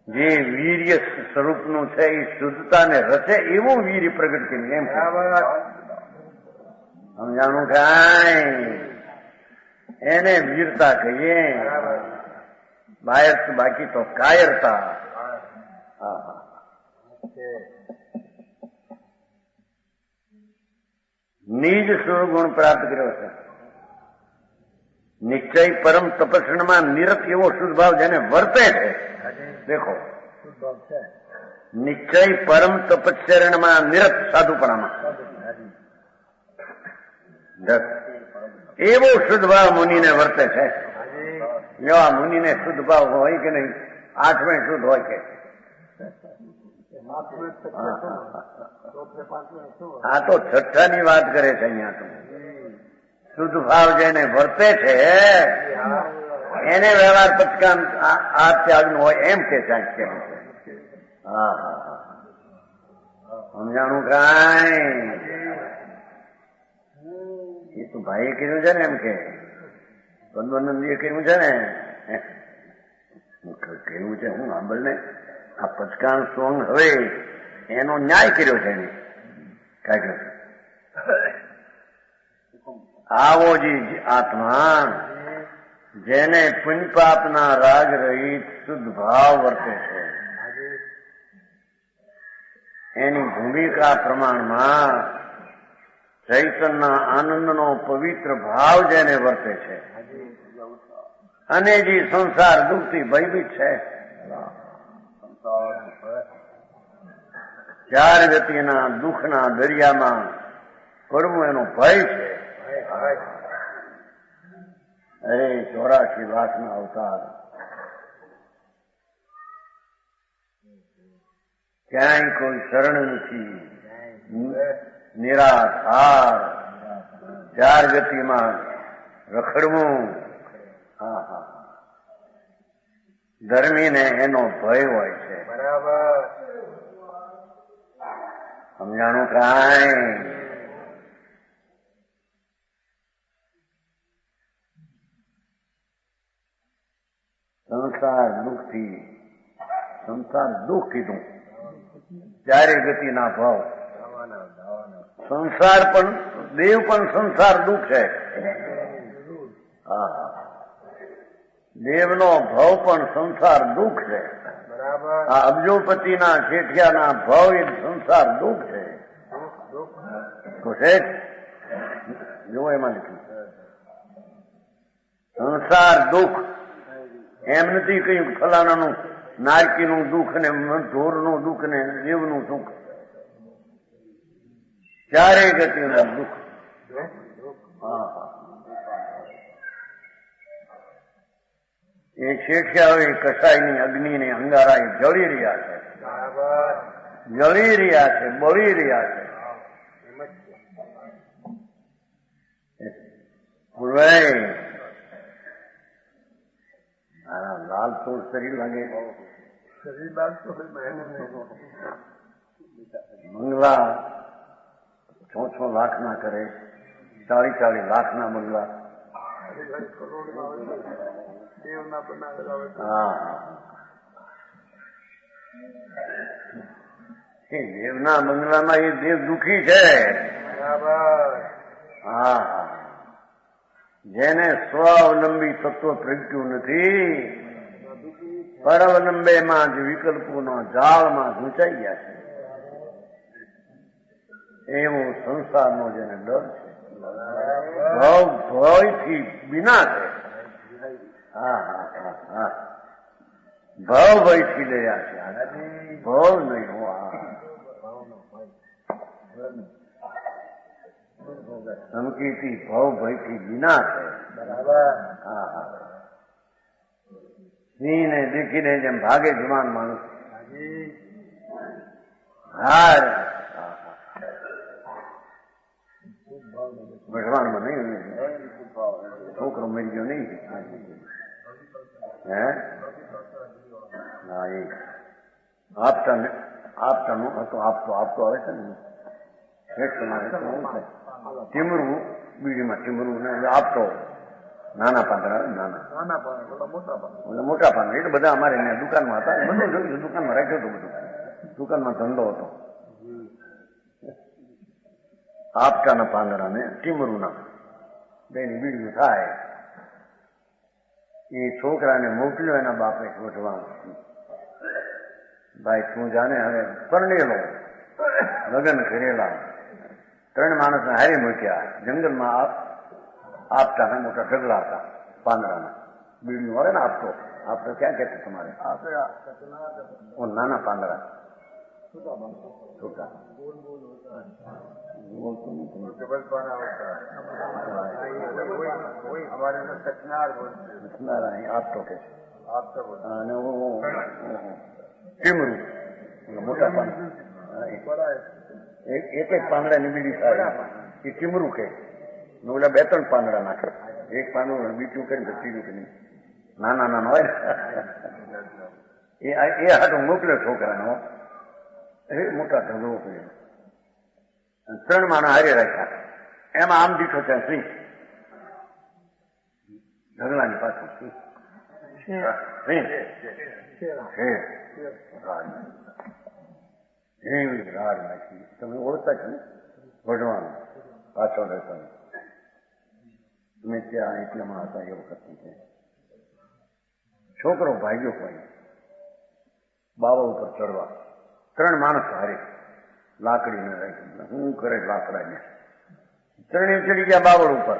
જે વીર્ય સ્વરૂપનું છે એ શુદ્ધતાને રચે એવું વીર્ય પ્રગટ કર્યું. એમ સમજાણું કાંઈ? એને વીરતા કહીએ. બાકી તો કાયરતા. નિજ સુરગુણ પ્રાપ્ત કર્યો છે. નિશ્ચય પરમ તપસ્યામાં નિરત એવો શુદ્ધ ભાવ જેને વર્તે છે. દેખો, નિશ્ચય પરમ તપસ્યામાં નિરત સાધુપણામાં એવો શુદ્ધ ભાવ મુનિને વર્તે છે. એવા મુનિને શુદ્ધ ભાવ હોય કે નહીં? 8મેં શુદ્ધ હોય કે હા તો છઠ્ઠાની વાત કરે છે અહીંયા તો શુદ્ધ ભાવ જેને વર્તે છે એને વ્યવહાર પચકામ આ ત્યાગનું હોય એમ કે સાહેબ કેમ છે. હા હા હા સમજાણું કાંઈ એ તો ભાઈએ કીધું છે ને એમ કે પદ્માનંદજીએ કહ્યું છે ને કહ્યું છે હું સાંભળ ને આ પચકાણ સોંગ હવે એનો ન્યાય કર્યો છે એને કાઢ્યો છે. આવો જી આત્મા જેને પુણ્ય પાપના રાગ રહિત શુદ્ધ ભાવ વર્તે છે એની ભૂમિકા પ્રમાણમાં ચૈતનના આનંદનો પવિત્ર ભાવ જેને વર્તે છે અને જે સંસાર દુઃખથી ભયભીત છે ચાર ગતિના દુઃખના દરિયામાં પડવું એનો ભય છે. અરે 84 લાખના અવતાર ક્યાંય કોઈ શરણ નથી નિરાધાર ચાર ગતિમાં રખડવું. હા હા ધર્મીને એનો ભય હોય છે. બરાબર સમજાણું કાંઈ સંસાર દુઃખ કીધું ચારે ગતિના ભાવ સંસાર પણ દેવ પણ સંસાર દુઃખ છે. હા દેવનો ભાવ પણ સંસાર દુઃખ છે. આ અબજોપતિના શેઠિયાના ભાવ એ સંસાર દુઃખ છે. તો શેઠ જો એમાં લખ્યું સંસાર દુઃખ એમ નથી કહ્યું ફલાણાનું નારકીનું દુઃખ ને ઢોરનું દુઃખ ને દેવનું દુઃખ ચારેય ગતિનું દુઃખ. એ શેઠિયાઓ કસાઈની અગ્નિને અંગારા જળી રહ્યા છે, જળી રહ્યા છે, બળી રહ્યા છે. લાલ તો શરીર લાગે બંગલા 6 લાખના કરે, 40 લાખના બંગલા. દેવના બંગલામાં એ દેવ દુઃખી છે. હા જેને સ્વાવલંબી તત્વ પ્રગટ્યું નથી પરાવલંબેમાં જ વિકલ્પોના જાળમાં ગૂંચાઈ ગયા છે એવો સંસારનો જેને ડર છે ભયથી વિના છે. ભાવ ભયથી ડર્યા છે, ભાવ નહીં સંકેતી ભાવ ભયથી વિના છે. સિંહને દેખીને જેમ ભાગે જવાન માણસ હાર ભગવાનમાં નહીં છોકરો મરી ગયો નહીં હે હા એ આપતાનું હતો આપતો આવે છે ને ટીમરું બીડીમાં ટીમરું ને આપતો નાના પાંદડા મોટા પાંદડા એટલે બધા અમારે અહીંયા દુકાનમાં હતા બધું જોયું દુકાનમાં રાખ્યો હતો બધું દુકાનમાં ધંધો હતો આપતાના પાંદડા ને ટીમરુના બેની બીડીયું થાય. એ છોકરાને મોકલ્યો એના બાપે શોધવા ભાઈ તું જાણે હવે પરણેલો લગ્ન કરેલા 3 માણસને હારી મૂક્યા જંગલમાં આપતા મોટા ઢગલા હતા પાંદડાના બીડીયું આવે ને આપતો ક્યાં કહેતો તમારે નાના પાંદડા છોટા આપતો કે અને ટીમરું મોટા પાંદડા એક એક પાંદડાની બીડી થાય એ ટીમરું કે ઓલા 2-3 પાંદડા નાખે. એક પાંદડું બીજું કરીને ત્રીજું કે નહીં નાના નાના હોય એ હાથું મોકલ્યો છોકરાનો એ મોટા ઢગલો કર્યો 3 માણસ હારે રાખ્યા. એમાં આમ દીઠો ત્યાં સિંહ ઢગલાની પાછળ સિંહ રાડ નાખી. તમે ઓળખતા છો ને ભગવાન પાછળ રહેતા તમે ત્યાં એટલામાં હતા એ વખત છે. છોકરો ભાગ્યો કોઈ બાવા ઉપર ચડવા 3 માણસ હારે લાકડીને રાખી હું કરે લાકડાને 3 ચડી ગયા બાવળ ઉપર.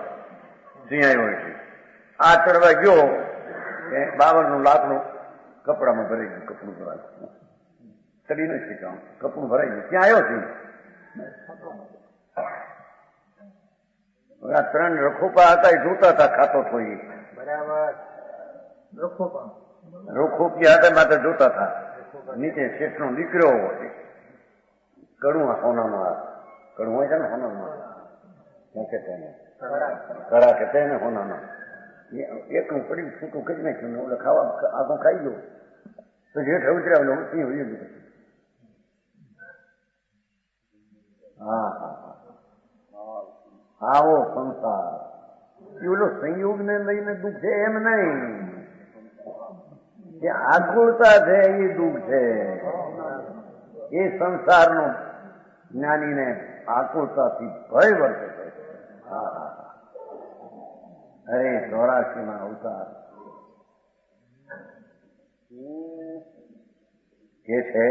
સિંહ આવ્યો છે આ ચડવા ગયો બાવળનું લાકડું કપડામાં ભરાઈ ગયું. કપડું ભરાયું ચડી નથી શીખવાનું કપડું ભરાઈ ગયું. ત્યાં આવ્યો સિંહ. આ 3 રખોપા હતા એ જોતા હતા ખાતો થોઈ બરાબર રખોપિયા હતા માત્ર જોતા હતા. નીચે શેઠનો દીકરો કડું સોનાનો કડું હોય છે ને સોનાનો ક્યાં કે તેને કડા કે તેને સોનાનો એકનું પડી છૂટું કરી નાખ્યું ને ઓલે ખાવા આગળ ખાઈ ગયો તો જેઠ ઉતર્યા સિંહ હોય ગયું. હા હા આવો સંસાર ઓલો સંયોગને લઈને દુઃખ છે એમ નહીં કે આકુળતા છે એ દુઃખ છે. એ સંસારનો જ્ઞાનીને આકુળતાથી ભય વર્તે છે. હા હા અરે 84 અવતાર કે છે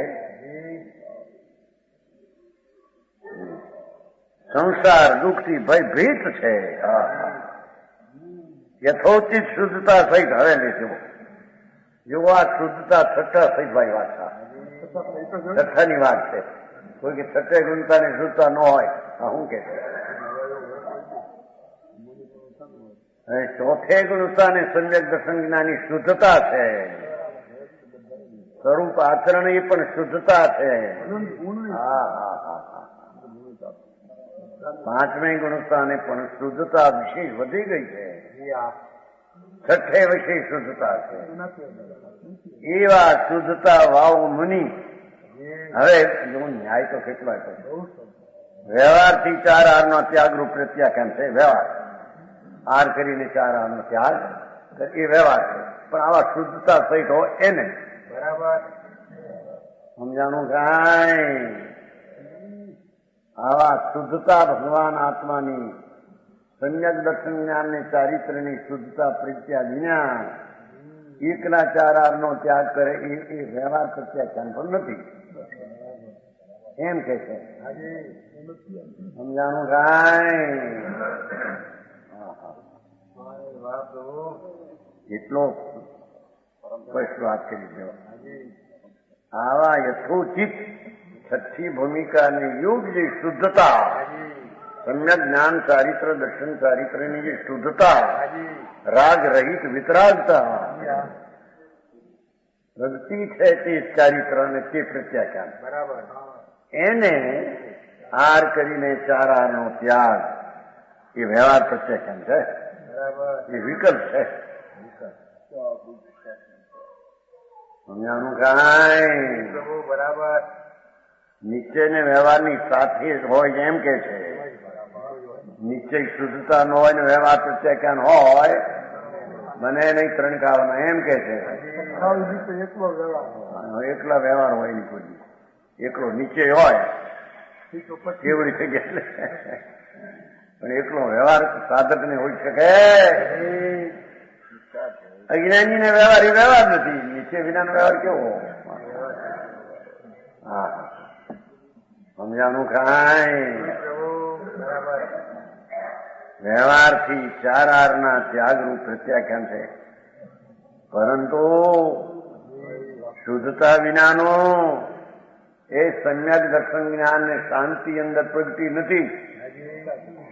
સંસાર દુઃખથી ભયભીત છે. યથોચિત શુદ્ધતા સહિત હવે લેજો જો આ શુદ્ધતા છઠ્ઠા સહિત ભાઈ વાત છઠ્ઠાની વાત છે. કોઈ કે છઠ્ઠે ગુણતાની શુદ્ધતા ન હોય આ શું કે છે. ચોથે ગુણતાને સમ્યક દર્શન જ્ઞાની શુદ્ધતા છે. સ્વરૂપ આચરણ એ પણ શુદ્ધતા છે. હા હા હા હા 5મી ગુણતાને પણ શુદ્ધતા વિશેષ વધી ગઈ છે. છઠ્ઠે વિશેષ શુદ્ધતા છે. એવા શુદ્ધતા વાવ મુનિ હવે ન્યાય તો કેટલો આપ્યો. વ્યવહારથી 4 આરનો ત્યાગરૂપ પ્રત્યાખ્યાન છે. વ્યવહાર આર કરીને 4 આરનો ત્યાગ એ વ્યવહાર છે. પણ આવા શુદ્ધતા સહિત હોય એને બરાબર સમજાણું કાંઈ. આવા શુદ્ધતા ભગવાન આત્માની સમ્યક દર્શન જ્ઞાનની ચારિત્રની શુદ્ધતા પ્રત્યા વિના એકલા 4 આરનો ત્યાગ કરે એ વ્યવહાર પ્રત્યાખ્યાન પણ નથી એમ કે છે. સમજાણું કાંઈ. એટલો સ્પષ્ટ વાત કરી દો. આવા યથોચિત છઠ્ઠી ભૂમિકાની યોગ જે શુદ્ધતા સમ્યક જ્ઞાન ચારિત્ર દર્શન ચારિત્રની જે શુદ્ધતા રાગ રહિત વિતરાગતા પ્રગતિ છે તે ચારિત્ર અને તે પ્રત્યાખ્યાન બરાબર એને આર કરીને 4 આરનો ત્યાગ એ વ્યવહાર પ્રત્યાખ્યાન છે. બરાબર એ વિકલ્પ છે. સમજાણું કાંઈ. બરાબર નિશ્ચય ને વ્યવહારની સાથે જ હોય એમ કે છે. નિશ્ચય શુદ્ધતા ન હોય ને વ્યવહાર પ્રત્યાખ્યાન હોય મને નહીં 3 ખાવાના એમ કે છે. એકલા વ્યવહાર હોય નહીં કોઈ. એકલો નિશ્ચય હોય કેવડી થઈ ગયા પણ એકલો વ્યવહાર સાધક ને હોઈ શકે. અજ્ઞાની ને વ્યવહાર એ વ્યવહાર નથી. નિશ્ચય વિનાનો વ્યવહાર કેવો. હા સમજાણું કાંઈ. વ્યવહારથી 4 આરના ત્યાગરૂપ પ્રત્યાખ્યાન છે. પરંતુ શુદ્ધતા વિનાનો એ સમ્યક દર્શન જ્ઞાન ને શાંતિ અંદર પ્રગટી નથી.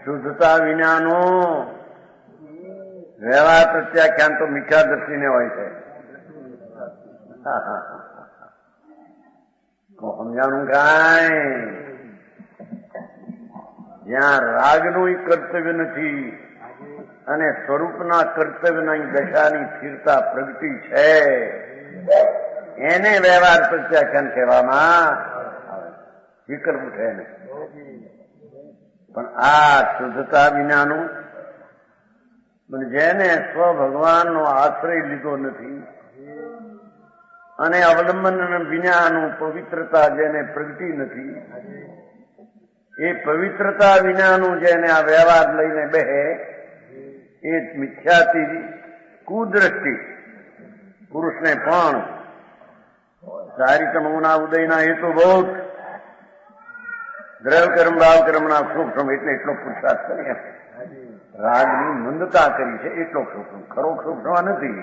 શુદ્ધતા વિનાનો વ્યવહાર પ્રત્યાખ્યાન તો મિથ્યા દ્રષ્ટિને હોય છે. તો સમજાણું કાંઈ જ્યાં રાગનું કર્તવ્ય નથી અને સ્વરૂપના કર્તવ્યના દશાની સ્થિરતા પ્રગતિ છે એને વ્યવહાર પ્રત્યાખ્યાન કહેવામાં આવે. વિકલ્પ ઉઠે ને. પણ આ શુદ્ધતા વિનાનું જેને સ્વ ભગવાનનો આશ્રય લીધો નથી અને અવલંબન વિનાનું પવિત્રતા જેને પ્રગટી નથી, એ પવિત્રતા વિનાનું જેને આ વ્યવહાર લઈને બેહે એ મિથ્યાથી કુદ્રષ્ટિ પુરુષને પણ ચારિત્રમના ઉદયના હેતુ બહુ દ્રવ્ય કર્મ ભાવ કર્મના સૂક્ષ્મ એટલે એટલો પુરુષાર્થ કરી રાગની મંદતા કરી છે એટલો સૂક્ષ્મ. ખરો સૂક્ષ્મ નથી,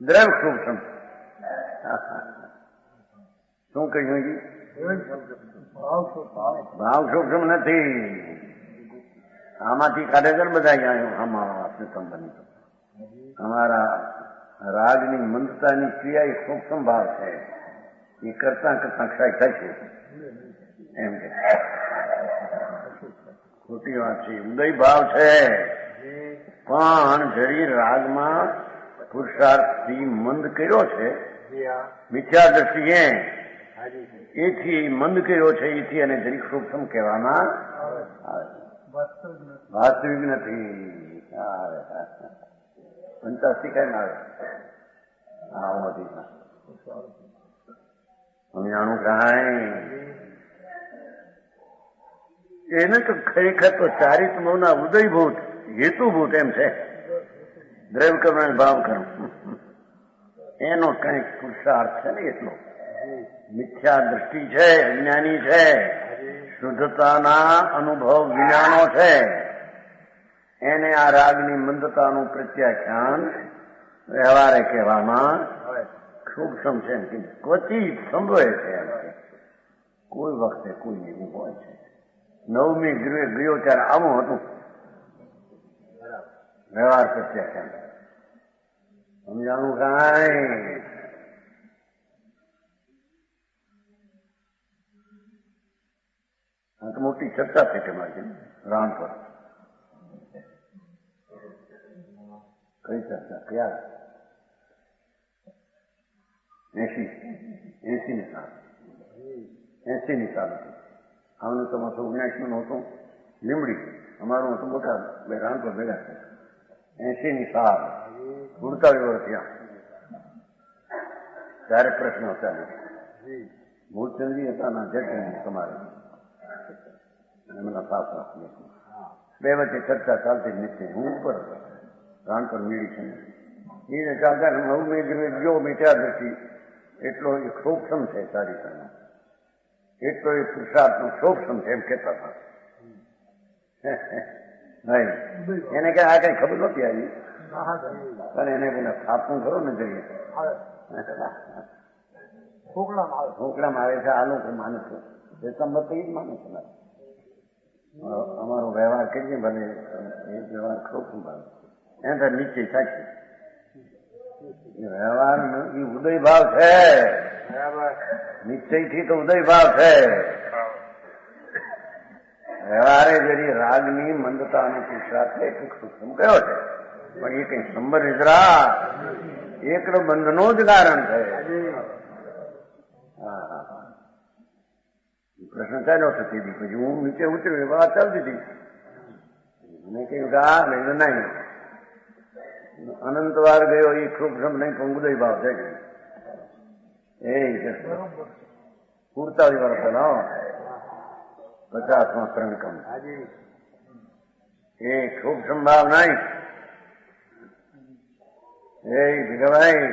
દ્રવ્ય સૂક્ષ્મ. શું કહ્યું? ભાવ સૂક્ષ્મ નથી. આમાંથી કાઢે છે બધા અમારા સંબંધ. અમારા રાગની મંદતાની ક્રિયા એ સૂક્ષ્મ ભાવ છે. એ કરતા કરતા ક્ષય થશે એમ કે ખોટી વાત છે. ઉદય ભાવ છે પણ જરી રાગમાં પુરુષાર્થથી મંદ કર્યો છે, મિથ્યા દ્રષ્ટિએ એથી મંદ કર્યો છે, એથી અને જરી સૂક્ષ્મ કહેવામાં આવે. વાસ્તવિક નથી. પંચાસી કઈ ના આવે બધી સમજાણું કાંઈ એને તો ખરેખર તો ચારિત્રના ઉદયભૂત હેતુભૂત એમ છે. દ્રવ્ય કર્મ અને ભાવ કર્મ એનો કંઈક પુરુષાર્થ છે ને એટલો. મિથ્યા દ્રષ્ટિ છે, અજ્ઞાની છે, શુદ્ધતાના અનુભવ વિનાનો છે, એને આ રાગની મંદતાનું પ્રત્યાખ્યાન વ્યવહારે કહેવામાં સૂક્ષ્મ છે. ક્વચિત સંભવે છે. કોઈ વખતે કોઈ એવું હોય છે. નવમી ગૃહે ગયો ત્યારે આવું હતું વ્યવહાર પ્રત્યાખ્યાન. સમજાણું કાંઈ આ તો મોટી ચર્ચા થઈ તેમાં રામ પર. કઈ ચર્ચા? ક્યાં? 80 ની સાલ 80 ની સાલ હતી. આમનું તમારું 19 નું હતું લીમડી, અમારું હતું મોટા બે રાણપુર ભેગા છે. 80 ની સાલ 47 વર્ષ થયા ત્યારે પ્રશ્ન હતા. મૂળચંદજી હતા ના જટની તમારે એમના પાસા બે વચ્ચે ચર્ચા ચાલતી જ નથી. હું ઉપર રાણપુર મીડી છે એને ચાલતા નવમી ગૃહે ગયો મિથ્યા દ્રષ્ટિ એટલો એ સૂક્ષ્મ છે ચારિત્રનો, એટલો એ પુરુષાર્થનો સૂક્ષ્મ છે એમ કહેતા હતા. નહીં એને કઈ આ કઈ ખબર નહોતી આવી પણ એને પેલા સ્થાપવું ખરો ને જોઈએ ખોકડામાં આવે છે. આ લોકો માને છે એ સંબંધ એ જ માને છે. અમારો વ્યવહાર કરીએ ભલે એ વ્યવહાર સૂક્ષ્મ ભાવ એને તો નીચે થાય. વ્યવહાર એ ઉદય ભાવ છે. નિશ્ચયથી તો ઉદય ભાવ છે. વ્યવહારે જરી રાગની મંદતાનો પુરુષાર્થ સૂક્ષ્મ કયો છે પણ એ કઈ સંબર નિદ્રા એકલો બંધનો જ કારણ છે. પ્રશ્ન ચાલ્યો થતી હતી. પછી હું નીચે ઉતર્યો વાત ચાલતી હતી. મેં કહ્યું કે આ નહીં નહીં અનંત વાર ગયો એ સૂક્ષ્મ નહીં પણ ઉદય ભાવ છે. એ 47 વર્ષ પહેલા 50માં ત્રણ એ સૂક્ષ્મ ભાવ નહીં. એ ભીખાભાઈ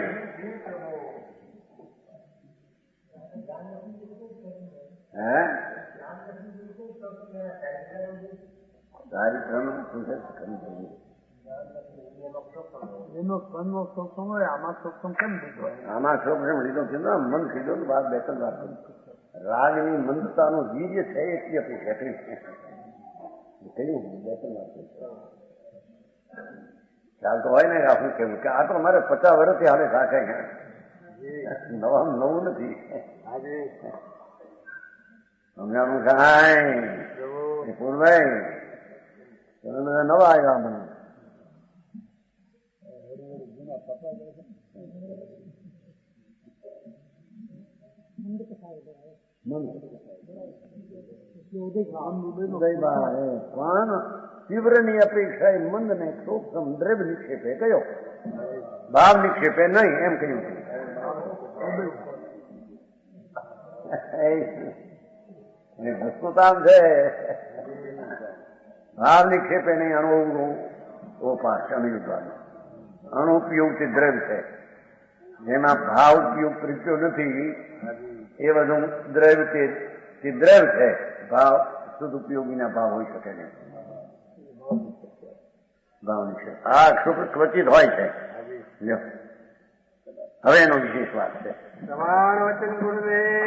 ચારિત્રનું એનો સ્પંદનો સૂક્ષ્મ હોય આમાં સૂક્ષ્મ કેમ લીધો? આમાં સૂક્ષ્મ લીધો છે મન કીધો ને વાત બે ત્રણ વાત રાગની મંદતાનું વીર્ય છે એટલી અપેક્ષા કહ્યું બે ત્રણ વાત ખ્યાલ તો હોય ને હું કેવું કે આ તો અમારે 50 વર્ષથી હાલે રાખે નવા નવું નથી સમજાણું કાંઈ પૂરભાઈ તમે બધા નવા આવ્યા મને પણ તીવ્રની અપેક્ષા એ મંદને સૂક્ષ્મ દ્રવ્ય નિક્ષેપે કયો ભાવ નિક્ષેપે નહીં એમ કહ્યું વસ્તુતામ છે ભાવ નિક્ષેપે નહીં અણુ ઓપાસ અણુપયુક્ત દ્રવ્ય છે જેમાં ભાવ ઉપયોગ પ્રત્યો નથી એ બધું દ્રવ્ય તે દ્રવ્ય છે ભાવ સદુપયોગીના ભાવ હોઈ શકે નહીં ભાવ નિક્ષેપ આ ક્વચિત હોય છે હવે એનો વિશેષ વાત છે તમારો વચન ગુરુદેવ